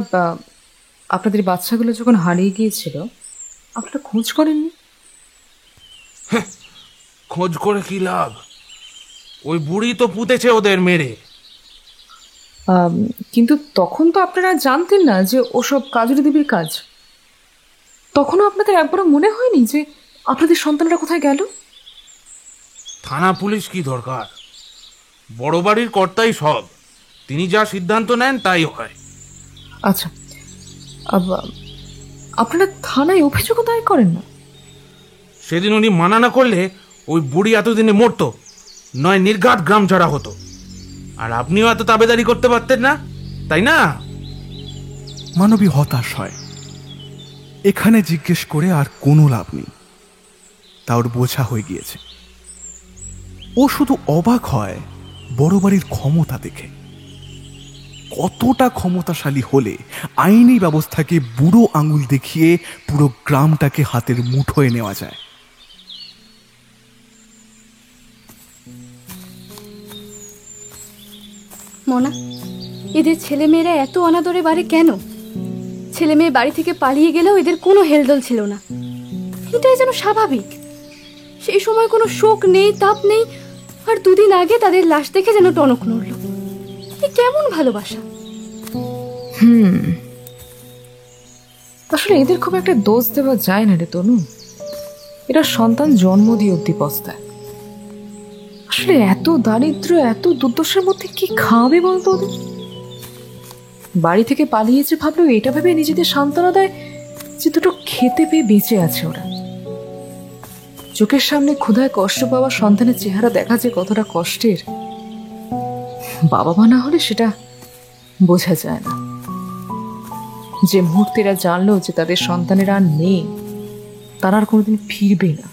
আপনাদের বাচ্চাগুলো যখন হারিয়ে গিয়েছিল আপনারা খোঁজ করেননি? খোঁজ করে কি লাভ? ওই বুড়ি তো পুঁতেছে ওদের মেরে। কিন্তু তখন তো আপনারা জানতেন না যে ওসব কাজুরি দেবীর কাজ। তখনও আপনাদের একবারও মনে হয়নি যে আপনাদের সন্তানরা কোথায় গেল? থানা পুলিশ কি দরকার? বড় বাড়ির কর্তাই সব, তিনি যা সিদ্ধান্ত নেন তাই হয়। আচ্ছা, আপনারা থানায় অভিযোগও দায়ের করেন না? সেদিন উনি মানা না করলে ওই বুড়ি এতদিনে মরতো, নয় নির্ঘাত গ্রাম ছাড়া হতো। আর আপনিও এত তাবেদারি করতে পারতেন না, তাই না? মানবী হতাশ হয়। এখানে জিজ্ঞেস করে আর কোনো লাভ নেই, তা ওর বোঝা হয়ে গিয়েছে। ও শুধু অবাক হয় বড় বাড়ির ক্ষমতা দেখে। কতটা ক্ষমতাশালী হলে আইনি ব্যবস্থাকে বুড়ো আঙুল দেখিয়ে পুরো গ্রামটাকে হাতের মুঠোয় নেওয়া যায়। মনা, এদের ছেলেমেয়েরা এত অনাদরে বাড়ে কেন? ছেলে মেয়ে বাড়ি থেকে পালিয়ে গেলেও এদের কোনো হেলদোল ছিল না। এটাই যেন স্বাভাবিক। সেই সময় কোনো শোক নেই, তাপ নেই, আর দুদিন আগে তাদের লাশ দেখে যেন টনক নড়ল। এ কেমন ভালোবাসা! আসলে এদের খুব একটা দোষ দেওয়া যায় না রে তনু। এরা সন্তান জন্ম দিয়ে অব্দি পস্তায়। আসলে এত দারিদ্র, এত দুর্দশার মধ্যে কি খাবে বলতো ওদের? বাড়ি থেকে পালিয়েছে ভাবলেও এটা ভেবে নিজেদের সান্ত্বনা দেয় যে দুটো খেতে পেয়ে বেঁচে আছে ওরা। চোখের সামনে ক্ষুধায় কষ্ট পাওয়া সন্তানের চেহারা দেখা যে কতটা কষ্টের, বাবা মা না হলে সেটা বোঝা যায় না। যে মুহূর্তে এরা জানলো যে তাদের সন্তানেরা আর নেই, তারা আর কোনোদিন ফিরবে না,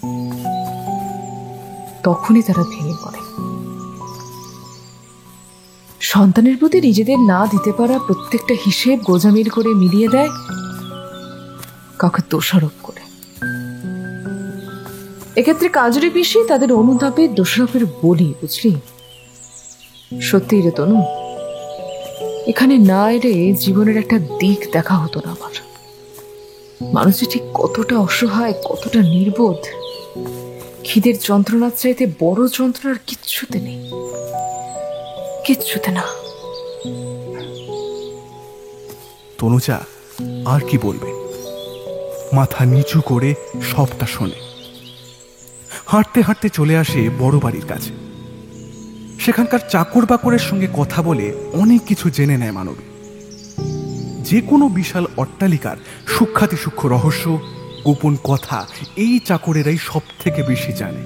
তখনই তারা ভেঙে পড়ে। সন্তানের প্রতি নিজেদের না দিতে পারা প্রত্যেকটা হিসেব গোজামিল করে মিলিয়ে দেয়, কাউকে দোষারোপ করে। এক্ষেত্রে কাজুরি পিসি তাদের অনুতাপে দোষারোপের বলি, বুঝলি? সত্যি রে তনু, এখানে না এলে জীবনের একটা দিক দেখা হতো না আমার। মানুষ যে ঠিক কতটা অসহায়, কতটা নির্বোধ, খিদের যন্ত্রণার চাইতে বড় যন্ত্রণার কিচ্ছুতে নেই, কিচ্ছুতে না। তনুজা আর কি বলবে, মাথা নিচু করে সবটা শোনে। হাঁটতে হাঁটতে চলে আসে বড় বাড়ির কাছে। সেখানকার চাকর বাকরের সঙ্গে কথা বলে অনেক কিছু জেনে নেয় মানবী। যে কোনো বিশাল অট্টালিকার সূক্ষ্মাতি সূক্ষ্ম রহস্য, গোপন কথা এই চাকরেরাই সব থেকে বেশি জানে।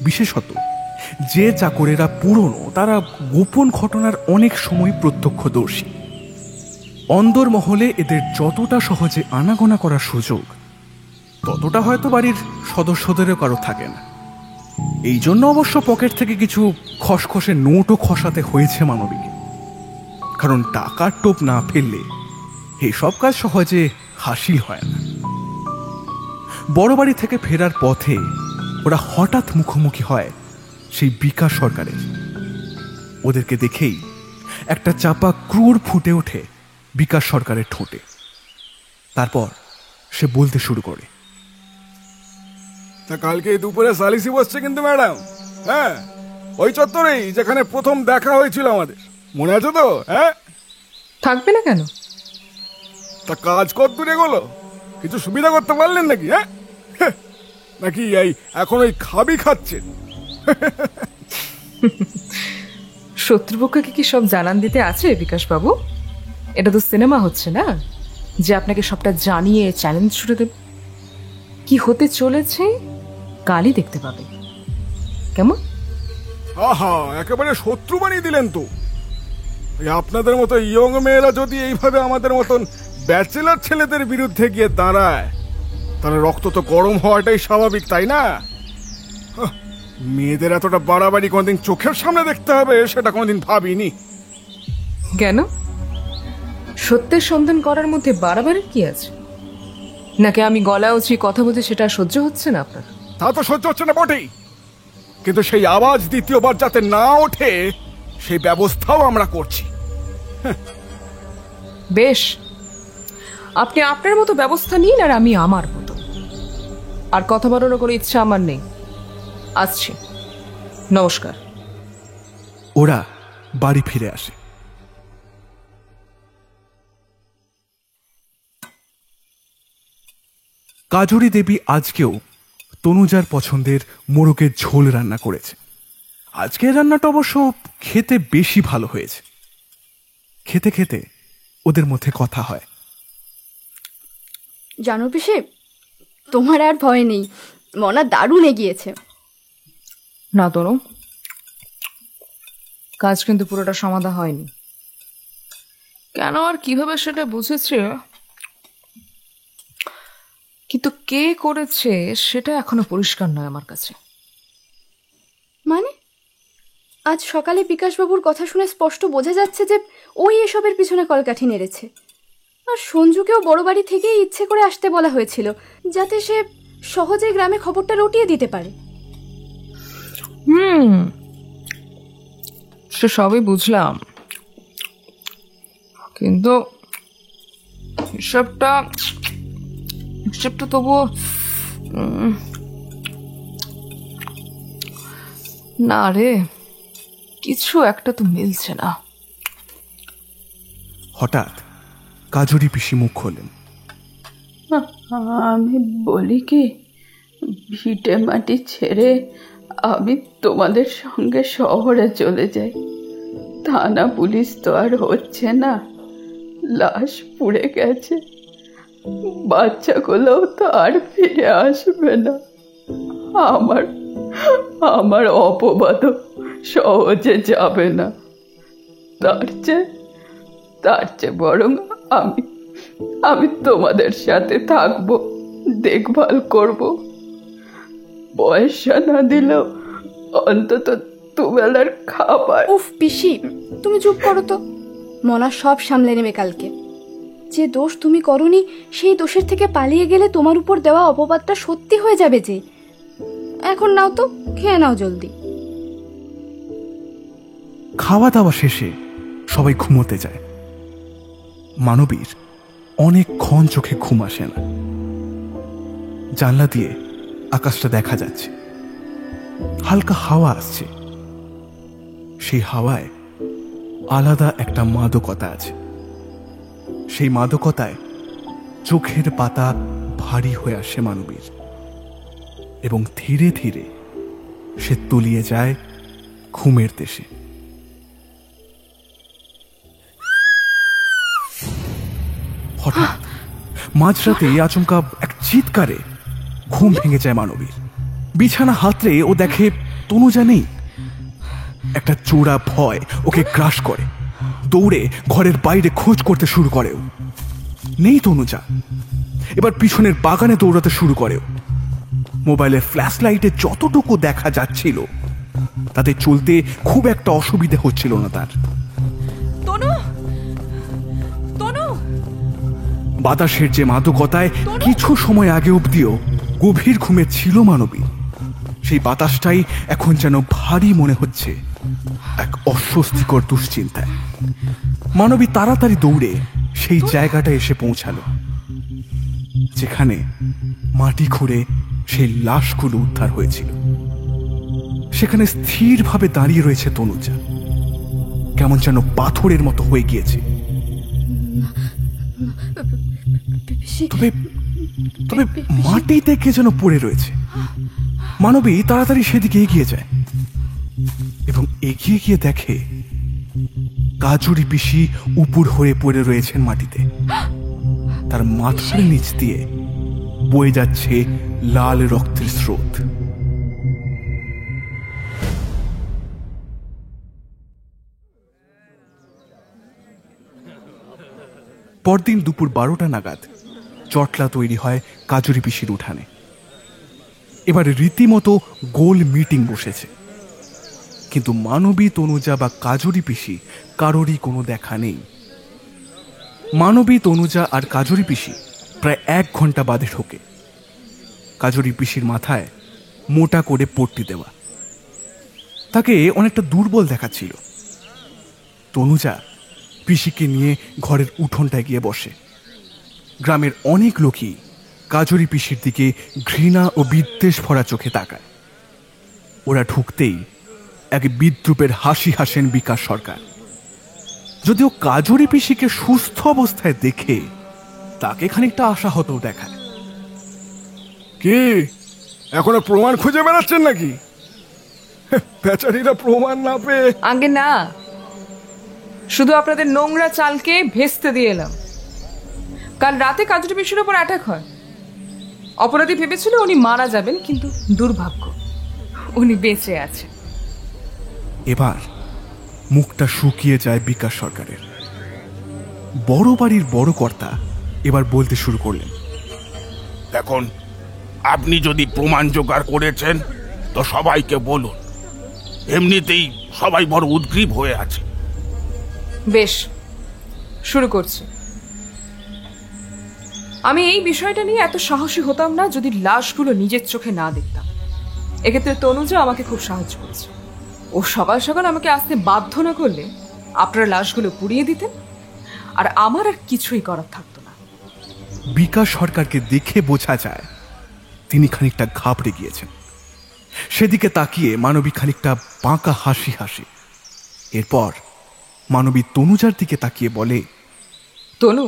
বিশেষত যে চাকরেরা পুরনো, তারা গোপন ঘটনার অনেক সময় প্রত্যক্ষদর্শী। অন্দরমহলে এদের যতটা সহজে আনাগোনা করার সুযোগ ততটা হয়তো বাড়ির সদস্যদেরও কারো থাকে না। এই জন্য অবশ্য পকেট থেকে কিছু খসখসে নোটও খসাতে হয়েছে মানবীকে, কারণ টাকার টোপ না ফেললে এই সব কাজ সহজে হাসিল হয় না। বড় বাড়ি থেকে ফেরার পথে ওরা হঠাৎ মুখোমুখি হয় সেই বিকাশ সরকারের। ওদেরকে দেখেই একটা চাপা ক্রোধ ফুটে ওঠে বিকাশ সরকারের ঠোঁটে। তারপর সে বলতে শুরু করে, তা কালকে দুপুরে সালিসি বসছে কিন্তু ম্যাডাম। হ্যাঁ, ওই চত্বরেই যেখানে প্রথম দেখা হয়েছিল আমাদের, মনে আছে তো? হ্যাঁ, থাকবে না কেন? তা কাজ কত দূরে গেলো? কিছু সুবিধা করতে পারলেন নাকি? হ্যাঁ, নাকি এই এখন ওই খাবি খাচ্ছেন? শত্রুপক্ষকে কি সব জানান দিতে আছে বিকাশ বাবু? এটা তো সিনেমা হচ্ছে না যে আপনাকে সবটা জানিয়ে চ্যালেঞ্জ ছুড়ে দেব। কি হতে চলেছে কালই দেখতে পাবে। কেমন? আহা, একেবারে শত্রু বানিয়ে দিলেন তো। আপনাদের মতো ইয়ং মেয়েরা যদি এইভাবে আমাদের মতন ব্যাচেলার ছেলেদের বিরুদ্ধে গিয়ে দাঁড়ায়, তাহলে রক্ত তো গরম হওয়াটাই স্বাভাবিক, তাই না? মেয়েদের এতটা বাড়াবাড়ি কোনদিন চোখের সামনে দেখতে হবে সেটা কোনদিন ভাবিনি। কেন? সত্যের সন্ধান করার মধ্যে বাড়াবাড়ির কি আছে? নাকি আমি গলা উঁচি কথা বলতে সেটা সহ্য হচ্ছে না আপনার? তা তো সহ্য হচ্ছে না বটেই, কিন্তু সেই আওয়াজ দ্বিতীয়বার যাতে না ওঠে সেই ব্যবস্থাও আমরা করছি। বেশ, আপনি আপনার মতো ব্যবস্থা নিন আর আমি আমার মতো। আর কথা বাড়ানোর কোনো ইচ্ছা আমার নেই। আসছি, নমস্কার। ওরা বাড়ি ফিরে আসে। কাজরি দেবী আজকেও তনুজার পছন্দের মোরগের ঝোল রান্না করেছে। আজকের রান্নাটা অবশ্য খেতে বেশি ভালো হয়েছে। খেতে খেতে ওদের মধ্যে কথা হয়। জানো পিসে, তোমার আর ভয় নেই, মনা দারুণ এগিয়েছে। না তনু, কাজ কিন্তু পুরোটা সমাধা হয়নি। কেন আর কিভাবে সেটা বুঝেছে, কিন্তু কে করেছে সেটা এখনো পরিষ্কার নয় আমার কাছে। মানে আজ সকালে বিকাশবাবুর কথা শুনে স্পষ্ট বোঝা যাচ্ছে যে ওই এসবের পিছনে কলকাঠি নেড়েছে। আর সঞ্জুকেও বড় বাড়ি থেকেই ইচ্ছে করে আসতে বলা হয়েছিল, যাতে সে সহজে গ্রামে খবরটা রটিয়ে দিতে পারে। সে সবই বুঝলাম, কিন্তু হিসাবটা তবুও না রে, কিছু একটা তো মিলছে না। হঠাৎ কাজরি পিসি মুখ খোলেন। আমি বলি কি, ভিটে মাটি ছেড়ে আমি তোমাদের সঙ্গে শহরে চলে যাই। থানা পুলিশ তো আর হচ্ছে না, লাশ পুড়ে গেছে, বাচ্চাগুলোও তো আর ফিরে আসবে না। আমার অপবাদও সহজে যাবে না। তার চেয়ে বরং আমি তোমাদের সাথে থাকবো, দেখভাল করব। পয়সা না দিলেও অন্তত দুবেলার খাবার। উফ পিসি, তুমি চুপ করো তো। মনা সব সামলে নেবে কালকে। যে দোষ তুমি করনি সেই দোষের থেকে পালিয়ে গেলে তোমার উপর দেওয়া অপবাদটা সত্যি হয়ে যাবে যে। এখন নাও তো, খেয়ে নাও জলদি। খাওয়া দাওয়া শেষে সবাই ঘুমোতে যায়। মানবীর অনেকক্ষণ চোখে ঘুম আসে না। জানলা দিয়ে আকাশটা দেখা যাচ্ছে, হালকা হাওয়া আসছে। সেই হাওয়ায় আলাদা একটা মাদকতা আছে। সেই মাদকতায় চোখের পাতা ভারী হয়ে আসে মানবীর, এবং ধীরে ধীরে সে তলিয়ে যায় ঘুমের দেশে। হঠাৎ মাঝরাতে আচমকা এক চিৎকারে ঘুম ভেঙে যায় মানবীর। বিছানা হাতড়ে ও দেখে তনুজা নেই। একটা চোরা ভয় ওকে গ্রাস করে। দৌড়ে ঘরের বাইরে খোঁজ করতে শুরু করেও। নেই তনুজা। এবার পিছনের বাগানে দৌড়াতে শুরু করেও। মোবাইলের ফ্ল্যাশ লাইটে যতটুকু দেখা যাচ্ছিল তাতে চলতে খুব একটা অসুবিধে হচ্ছিল না তার। বাতাসের যে মাদকতায় কিছু সময় আগে অবধিও গভীর ঘুমে ছিল মানবী, সেই বাতাসটাই এখন যেন ভারী মনে হচ্ছে এক অস্বস্তিকর দুশ্চিন্তায়। মানবী তাড়াতাড়ি দৌড়ে সেই জায়গাটা এসে পৌঁছালো যেখানে মাটি খুঁড়ে সেই লাশগুলো উদ্ধার হয়েছিল। সেখানে স্থিরভাবে দাঁড়িয়ে রয়েছে তনুজা, কেমন যেন পাথরের মতো হয়ে গিয়েছে। তবে তবে মাটিতে কে যেন পড়ে রয়েছে। মানবী তাড়াতাড়ি সেদিকে এগিয়ে যায় এবং এগিয়ে গিয়ে দেখে কাজুরি পিসি উপুর হয়ে পড়ে রয়েছেন মাটিতে। তার মাথার নিচ দিয়ে বয়ে যাচ্ছে লাল রক্তের স্রোত। পরদিন দুপুর 12টা নাগাদ চটলা তৈরি হয় কাজুরি পিসির উঠানে। এবার রীতিমতো গোল মিটিং বসেছে, কিন্তু মানবী, তনুজা বা কাজুরি পিসি কারোরই কোনো দেখা নেই। মানবী, তনুজা আর কাজুরি পিসি প্রায় 1 ঘন্টা বাদে ঢোকে। কাজুরি পিসির মাথায় মোটা করে পট্টি দেওয়া, তাকে অনেকটা দুর্বল দেখাচ্ছিল। তনুজা পিসিকে নিয়ে ঘরের উঠোনটায় গিয়ে বসে। গ্রামের অনেক লোকই কাজুরি পিসির দিকে ঘৃণা ও বিদ্বেষ ভরা চোখে তাকায়। ওরা ঢুকতেই এক বিদ্রুপের হাসি হাসেন বিকাশ সরকার। যদিও কাজুরি পিসিকে সুস্থ অবস্থায় দেখে তাকে খানিকটা আশাহত দেখায়। কি এখনো প্রমাণ খুঁজে বেড়াচ্ছেন নাকি? বেচারীরা প্রমাণ না পেয়ে। আগে না, শুধু আপনাদের নোংরা চালকে ভেস্তে দিয়ে এলাম। কাল রাতে কাজুরি পিসির উপর অ্যাটাক হয়। অপরাধী ভেবেছিল উনি মারা যাবেন, কিন্তু দুর্ভাগ্য উনি বেঁচে আছেন। এবার মুখটা শুকিয়ে যায় বিকাশ সরকারের। বড় বাড়ির বড় কর্তা এবার বলতে শুরু করলেন, দেখুন, আপনি যদি প্রমাণ জোগাড় করেছেন তো সবাইকে বলুন। এমনিতেই সবাই বড় উদ্গ্রীব হয়ে আছে। বেশ, শুরু করছি। আমি এই বিষয়টা নিয়ে এত সাহসী হতাম না যদি লাশগুলো নিজের চোখে না দেখতাম। এক্ষেত্রে তনুজা আমাকে খুব সাহায্য করেছে। ও সকাল সকাল আমাকে আসতে বাধ্য না করলে আপনারা লাশগুলো পুড়িয়ে দিতেন, আর আমার আর কিছুই করার থাকতো না। বিকাশ সরকারকে দেখে বোঝা যায় তিনি খানিকটা ঘাবড়ে গিয়েছেন। সেদিকে তাকিয়ে মানবী খানিকটা বাঁকা হাসি হাসে। এরপর মানবী তনুজার দিকে তাকিয়ে বলে, তনু,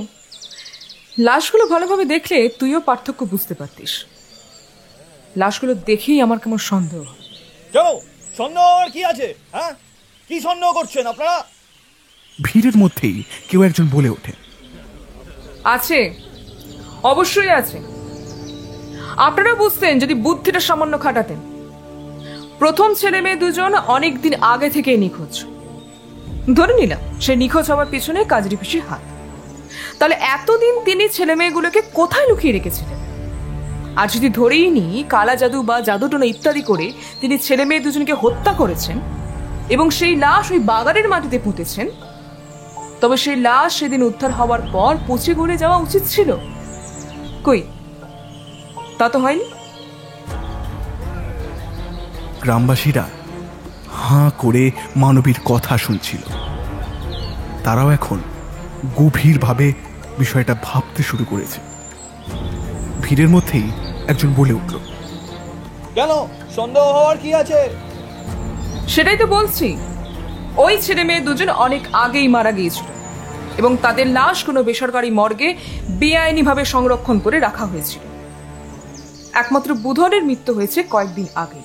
লাশগুলো ভালোভাবে দেখলে তুইও পার্থক্য বুঝতে পারতিস। লাশগুলো দেখেই আমার কেমন সন্দেহ হয়। কেন সন্দেহ আর কি আছে? হ্যাঁ, কি সন্দেহ করছেন আপনারা? ভিড়ের মধ্যেই কেউ একজন বলে ওঠে, আছে, অবশ্যই আছে। আপনারা বুঝতেন যদি বুদ্ধিটা সামান্য খাটাতেন। প্রথম ছেলে মেয়ে দুজন অনেকদিন আগে থেকেই নিখোঁজ। ধরে নিলাম সে নিখোঁজ হওয়ার পিছনে কাজুরি পিসির হাত। তাহলে এতদিন তিনি ছেলে মেয়েগুলোকে কোথায় লুকিয়ে রেখেছিলেন? আর যদি ধরেই নি কালা জাদু বা জাদুটোনা ইত্যাদি করে তিনি ছেলে মেয়ে দুজনকে হত্যা করেছেন এবং সেই লাশ ওই বাগানের মাটিতে পুঁতেছেন, তবে সেই লাশ সেদিন উদ্ধার হওয়ার পর পচে গলে যাওয়া উচিত ছিল। কই, তা তো হয়নি। গ্রামবাসীরা হাঁ করে মানবীর কথা শুনছিল। তারাও এখন গভীরভাবে বিষয়টা ভাবতে শুরু করেছে। ভিড়ের মধ্যেই একজন বলে উঠল, কেন সন্দেহ হওয়ার কি আছে? সেটাই তো বলছি। ওই ছেলে মেয়ে দুজন অনেক আগেই মারা গিয়েছিল এবং তাদের লাশ কোনো বেসরকারি মর্গে বেআইনিভাবে সংরক্ষণ করে রাখা হয়েছিল। একমাত্র বুধনের মৃত্যু হয়েছে কয়েকদিন আগে।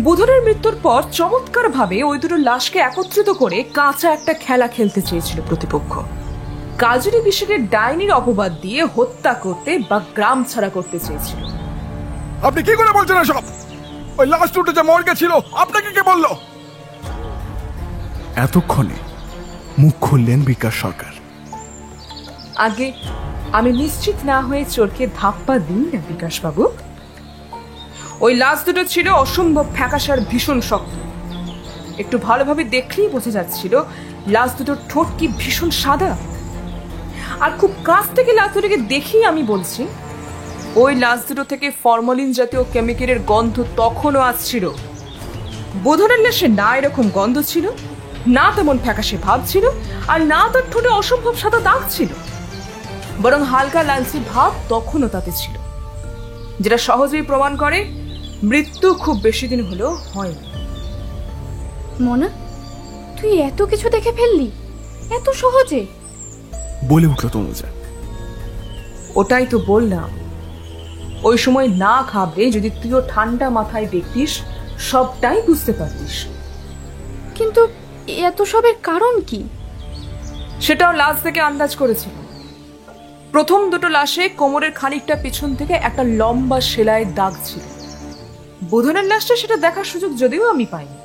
বুধনের মৃত্যুর পর চমৎকার ভাবে ওই দুটো লাশকে একত্রিত করে কাঁচা একটা খেলা খেলতে চেয়েছিল প্রতিপক্ষ। কাজুরি পিসিকে ডাইনির অপবাদ দিয়ে হত্যা করতে বা গ্রাম ছাড়া করতে চেয়েছিল। আপনি কি করে বলছেন সব? ওই লাশ দুটো যে মর্গে ছিল আপনাকে কে বললো? এতক্ষণে মুখ খুললেন বিকাশ সরকার। আগে আমি নিশ্চিত না হয়ে চোরকে ধাপ্পা দিন না বিকাশবাবু। ওই লাশ দুটো ছিল অসম্ভব ফ্যাকাশার ভীষণ শক্ত। একটু ভালোভাবে দেখলেই বোঝা যাচ্ছিল লাশ দুটোর ঠোঁট কি ভীষণ সাদা। আর খুব কাছ থেকে লাশ দুটোকে দেখেই আমি বলছি ওই লাশ দুটো থেকে ফরমালিন জাতীয় কেমিক্যালের গন্ধ তখনও আসছিল। বোধনের লাশে না এরকম গন্ধ ছিল, না তেমন ফ্যাকাশে ভাব ছিল, আর না তার ঠোঁটে অসম্ভব সাদা দাগ ছিল, বরং হালকা লালচে ভাব তখনও তাতে ছিল, যেটা সহজেই প্রমাণ করে মৃত্যু খুব বেশি দিন হলেও হয়নি। মনা, তুই এত কিছু দেখে ফেললি এত সহজে? বলে উঠল তনুজা। ওটাই তো বললাম, ওই সময় না ঘাবড়ে যদি তুইও ঠান্ডা মাথায় দেখতিস সবটাই বুঝতে পারতিস। কিন্তু এত সবের কারণ কি? সেটাও লাশ থেকে আন্দাজ করেছিল। প্রথম দুটো লাশে কোমরের খানিকটা পিছন থেকে একটা লম্বা সেলাইয়ের দাগ ছিল। বোধনের লাশটা সেটা দেখার সুযোগ যদিও আমি পাইনি,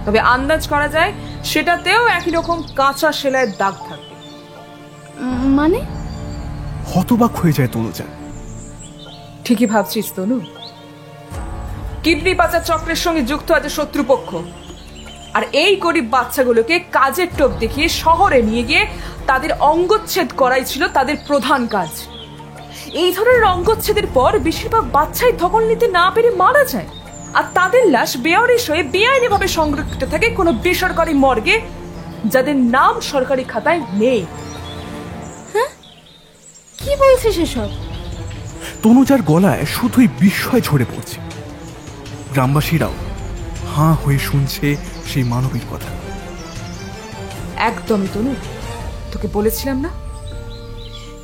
তবে আন্দাজ করা যায় সেটাতেও একই রকম কাঁচা সেলাইয়ের দাগ থাকবে। মানে? হতবাক হয়ে যায় তনুজা। ঠিকই ভাবছিস তনু, কিডনি পাচার চক্রের সঙ্গে যুক্ত আছে শত্রুপক্ষ, আর এই গরিব বাচ্চাগুলোকে কাজের টোপ দেখিয়ে শহরে নিয়ে গিয়ে তাদের অঙ্গচ্ছেদ করাই ছিল তাদের প্রধান কাজ। এই ধরনের অঙ্গচ্ছেদের পর বেশিরভাগ বাচ্চাই ধকল নিতে না পেরে মারা যায়, আর তাদের লাশ বেয়ারিশ হয়ে বেআইনিভাবে সংরক্ষিত থাকে কোনো বেসরকারি মর্গে, যাদের নাম সরকারি খাতায় নেই। হ্যাঁ, কি বলছিস এসব? তনুজার গলায় শুধুই বিস্ময় ঝরে পড়ছে। গ্রামবাসীরাও হাঁ হয়ে শুনছে সেই মানবীর কথা। একদমই তনু, তোকে বলেছিলাম না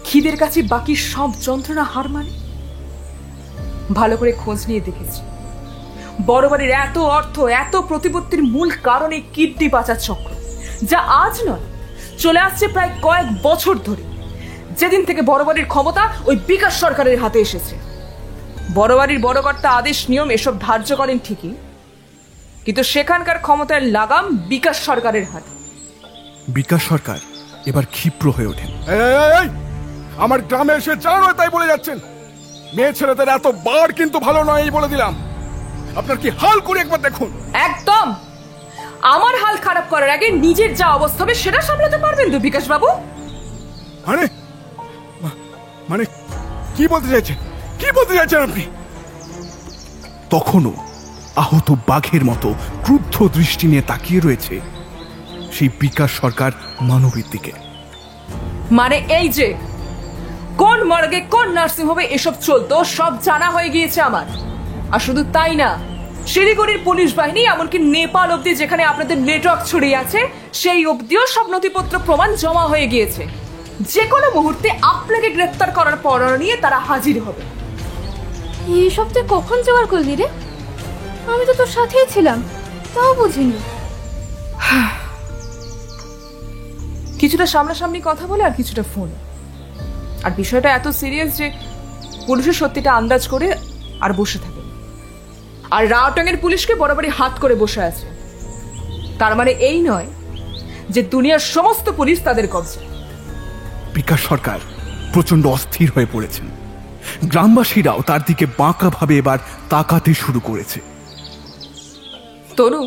খিদের কাছে বাকি সব যন্ত্রণা হার মানে। ভালো করে খোঁজ নিয়ে দেখেছি, বড় বাড়ির এত অর্থ, এত প্রতিপত্তির মূল কারণ এই কিডনি পাচার চক্র, যা আজ নয় চলে আসছে প্রায় কয়েক বছর ধরে, যেদিন থেকে বড় বাড়ির ক্ষমতা ওই বিকাশ সরকারের হাতে এসেছে। বড় বাড়ির বড় কর্তা আদেশ নিয়ম এসব ধার্য করেন ঠিকই, কিন্তু সেখানকার ক্ষমতার লাগাম বিকাশ সরকারের হাতে। বিকাশ সরকার এবার ক্ষিপ্র হয়ে ওঠেন। আমার গ্রামে এসে যা নয় তাই বলে যাচ্ছেন। মেয়ে ছেলেদের এত বার কিন্তু ভালো নয়, এই বলে দিলাম। আপনার কি হাল করে একবার দেখুন। একদম, আমার হাল খারাপ করার আগে নিজের যা অবস্থা হবে সেটা সামলাতে পারবেন তো বিকাশ বাবু? মানে কি বলতে চাইছেন? কি বলতে চাইছেন আপনি? তখনও আহত বাঘের মতো ক্রুদ্ধ দৃষ্টি নিয়ে তাকিয়ে রয়েছে সেই বিকাশ সরকার মানবীর দিকে। মানে এই যে কোন মর্গে কোন নার্সিং হোমে এসব চলতো সব জানা হয়ে গিয়েছে আমার। আর শুধু তাই না, শিলিগুড়ির পুলিশ বাহিনী এমনকি নেপাল অব্দি যেখানে আপনাদের নেটওয়ার্ক ছড়িয়ে আছে সেই অব্দিও সব নথিপত্র প্রমাণ জমা হয়ে গিয়েছে। যে কোনো মুহূর্তে আপনাকে গ্রেফতার করার পরোয়ানা নিয়ে তারা হাজির হবে। এইসব তুই কখন জোগাড় করলি রে? আমি তো তোর সাথেই ছিলাম, তাও বুঝিনি। কিছুটা সামনাসামনি কথা বলে আর কিছুটা ফোন। আর বিষয়টা এত সিরিয়াস যে পুলিশের সত্যিটা আন্দাজ করে আর বসে থাকে। আর রাওটাঙ্গের পুলিশকে বরাবরই হাত করে বসে আছে। তার মানে এই নয় যে দুনিয়ার সমস্ত পুলিশ তাদের কবজা। বিকাশ সরকার প্রচন্ড অস্থির হয়ে পড়েছেন। গ্রামবাসীরাও তার দিকে বাঁকা ভাবে এবার তাকাতে শুরু করেছে। তনু,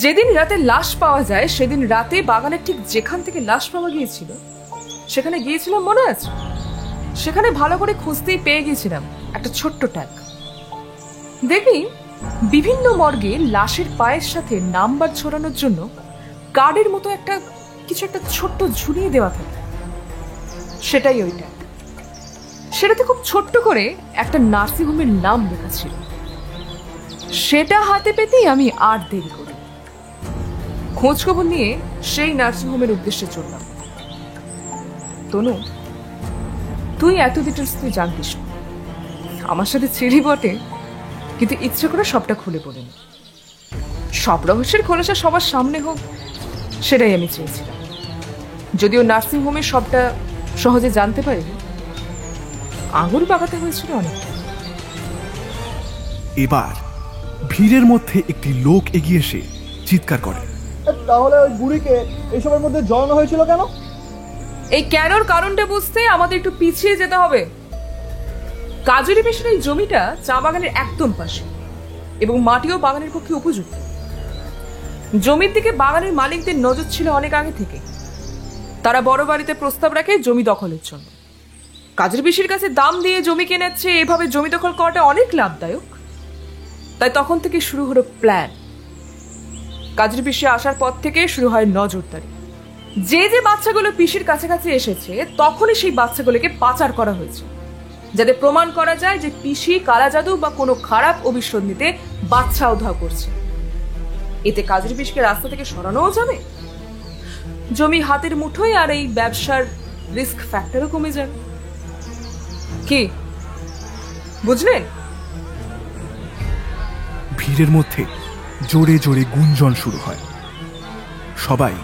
যেদিন রাতে লাশ পাওয়া যায় সেদিন রাতে বাগানের ঠিক যেখান থেকে লাশ পাওয়া গিয়েছিল সেখানে গিয়েছিলাম, মনে আছে? সেখানে ভালো করে খুঁজতেই পেয়ে গিয়েছিলাম একটা ছোট্ট ট্যাগ। দেখবি বিভিন্ন মর্গে লাশের পায়ের সাথে নাম্বার ছড়ানোর জন্য কার্ডের মতো একটা কিছু একটা ছোট্ট ঝুলিয়ে দেওয়া থাকে, সেটাই ওই ট্যাগ। সেটাতে খুব ছোট্ট করে একটা নার্সিং হোমের নাম লেখা ছিল। সেটা হাতে পেতেই আমি আর দেরি করি, খোঁজখবর নিয়ে সেই নার্সিং হোমের উদ্দেশ্যে চললাম। তনু, তুই এত ডিটেলস তুই জানতিস না। আমার সাথে ছিড়ি বটে, কিন্তু ইচ্ছে করে সবটা খুলে পড়িনি। সব রহস্যের খোলাসা সবার সামনে হোক সেটাই আমি চেয়েছিলাম। যদিও নার্সিং হোমে সবটা সহজে জানতে পারিনি, আঙুল পাকাতে হয়েছিল অনেক। এবার ভিড়ের মধ্যে একটি লোক এগিয়ে এসে চিৎকার করে, তাহলে ওই বুড়িকে এইসবের মধ্যে জড়ানো হয়েছিল কেন? এই কেনর কারণটা বুঝতে আমাদের একটু পিছিয়ে যেতে হবে। কাজুরি পিসের এই জমিটা চা বাগানের একদম পাশে এবং মাটিও বাগানের পক্ষে উপযুক্ত। জমির দিকে বাগানের মালিকদের নজর ছিল অনেক আগে থেকে। তারা বড় বাড়িতে প্রস্তাব রাখে জমি দখলের জন্য। কাজুরি পিসের কাছে দাম দিয়ে জমি কিনেছে, এভাবে জমি দখল করাটা অনেক লাভদায়ক। তাই তখন থেকে শুরু হলো প্ল্যান। কাজুরি পিসে আসার পর থেকে শুরু হয় নজরদারি। যে যে বাচ্চাগুলো পিসির কাছাকাছি এসেছে তখনই সেই বাচ্চাগুলোকে পাচার করা হয়েছে, যাতে প্রমাণ করা যায় যে পিসি কালা জাদু বা কোনো খারাপ অভিসন্ধিতে বাচ্চা উদ্ধার করছে। এতে কাজুরি পিসকে রাস্তা থেকে সরানোও যাবে, জমি হাতের মুঠোয়, আর এই ব্যবসার রিস্ক ফ্যাক্টরও কমে যাবে। কি বুঝলেন? ভিড়ের মধ্যে জোরে জোরে গুঞ্জন শুরু হয়। সবাই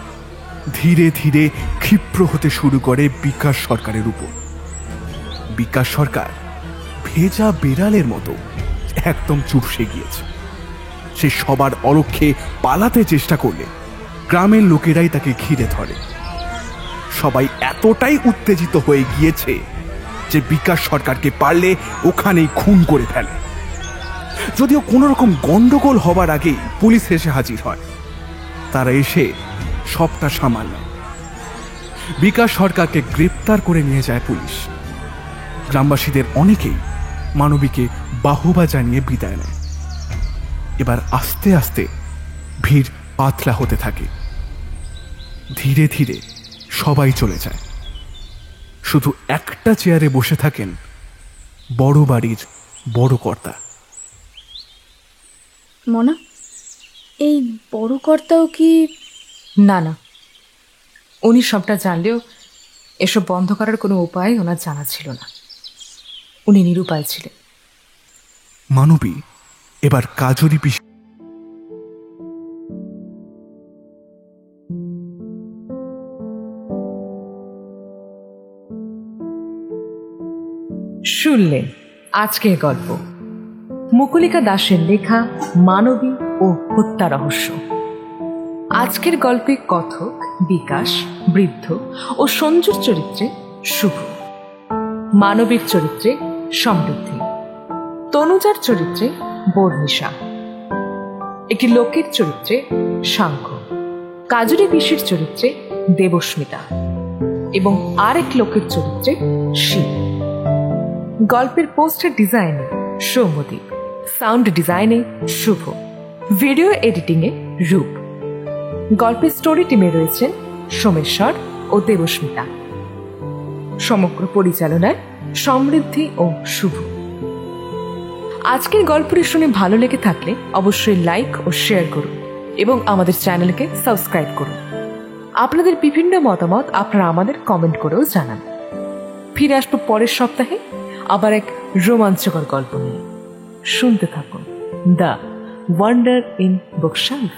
ধীরে ধীরে ক্ষিপ্র হতে শুরু করে বিকাশ সরকারের উপর। বিকাশ সরকার ভেজা বেড়ালের মতো একদম চুপসে গিয়েছে। সে সবার অলক্ষ্যে পালাতে চেষ্টা করলে গ্রামের লোকেরাই তাকে ঘিরে ধরে। সবাই এতটাই উত্তেজিত হয়ে গিয়েছে যে বিকাশ সরকারকে পারলে ওখানেই খুন করে ফেলে। যদিও কোনো রকম গন্ডগোল হবার আগেই পুলিশ এসে হাজির হয়। তারা এসে সবটা সামাল নেয়। বিকাশ সরকারকে গ্রেপ্তার করে নিয়ে যায় পুলিশ। গ্রামবাসীদের অনেকেই মানবীকে বাহবা জানিয়ে বিদায় নেয়। এবার আস্তে আস্তে ভিড় পাতলা হতে থাকে। ধীরে ধীরে সবাই চলে যায়। শুধু একটা চেয়ারে বসে থাকেন বড় বাড়ির বড় কর্তা। মনা, এই বড় কর্তাও কি? না না, উনি সবটা জানলেও এসব বন্ধ করার কোনো উপায় ওনার জানা ছিল না। উনি নিরুপায় ছিলেন। মানবী এবার কাজুরি পিসি শুনলেন আজকের গল্প, মুকুলিকা দাসের লেখা মানবী ও হত্যা রহস্য। আজকের গল্পে কথক, বিকাশ, বৃদ্ধ ও সঞ্জুর চরিত্রে শুভ, মানবীর চরিত্রে সমৃদ্ধি, তনুজার চরিত্রে বর্ণিশা, একটি লোকের চরিত্রে সাংখ্য, কাজুরি পিসির চরিত্রে দেবস্মিতা এবং আরেক লোকের চরিত্রে শিব। গল্পের পোস্টার ডিজাইনে সৌম্যদীপ, সাউন্ড ডিজাইনে শুভ, ভিডিও এডিটিংয়ে রূপ। গল্পের স্টোরি টিমে রয়েছেন সোমেশ্বর ও দেবস্মিতা। সমগ্র পরিচালনায় সমৃদ্ধি ও শুভ। আজকের গল্পটি শুনে ভালো লেগে থাকলে অবশ্যই লাইক ও শেয়ার করুন এবং আমাদের চ্যানেলকে সাবস্ক্রাইব করুন। আপনাদের বিভিন্ন মতামত আপনারা আমাদের কমেন্ট করেও জানান। ফিরে আসবো পরের সপ্তাহে আবার এক রোমাঞ্চকর গল্প নিয়ে। শুনতে থাকুন দ্য ওয়ান্ডার ইন বুকশেলফ।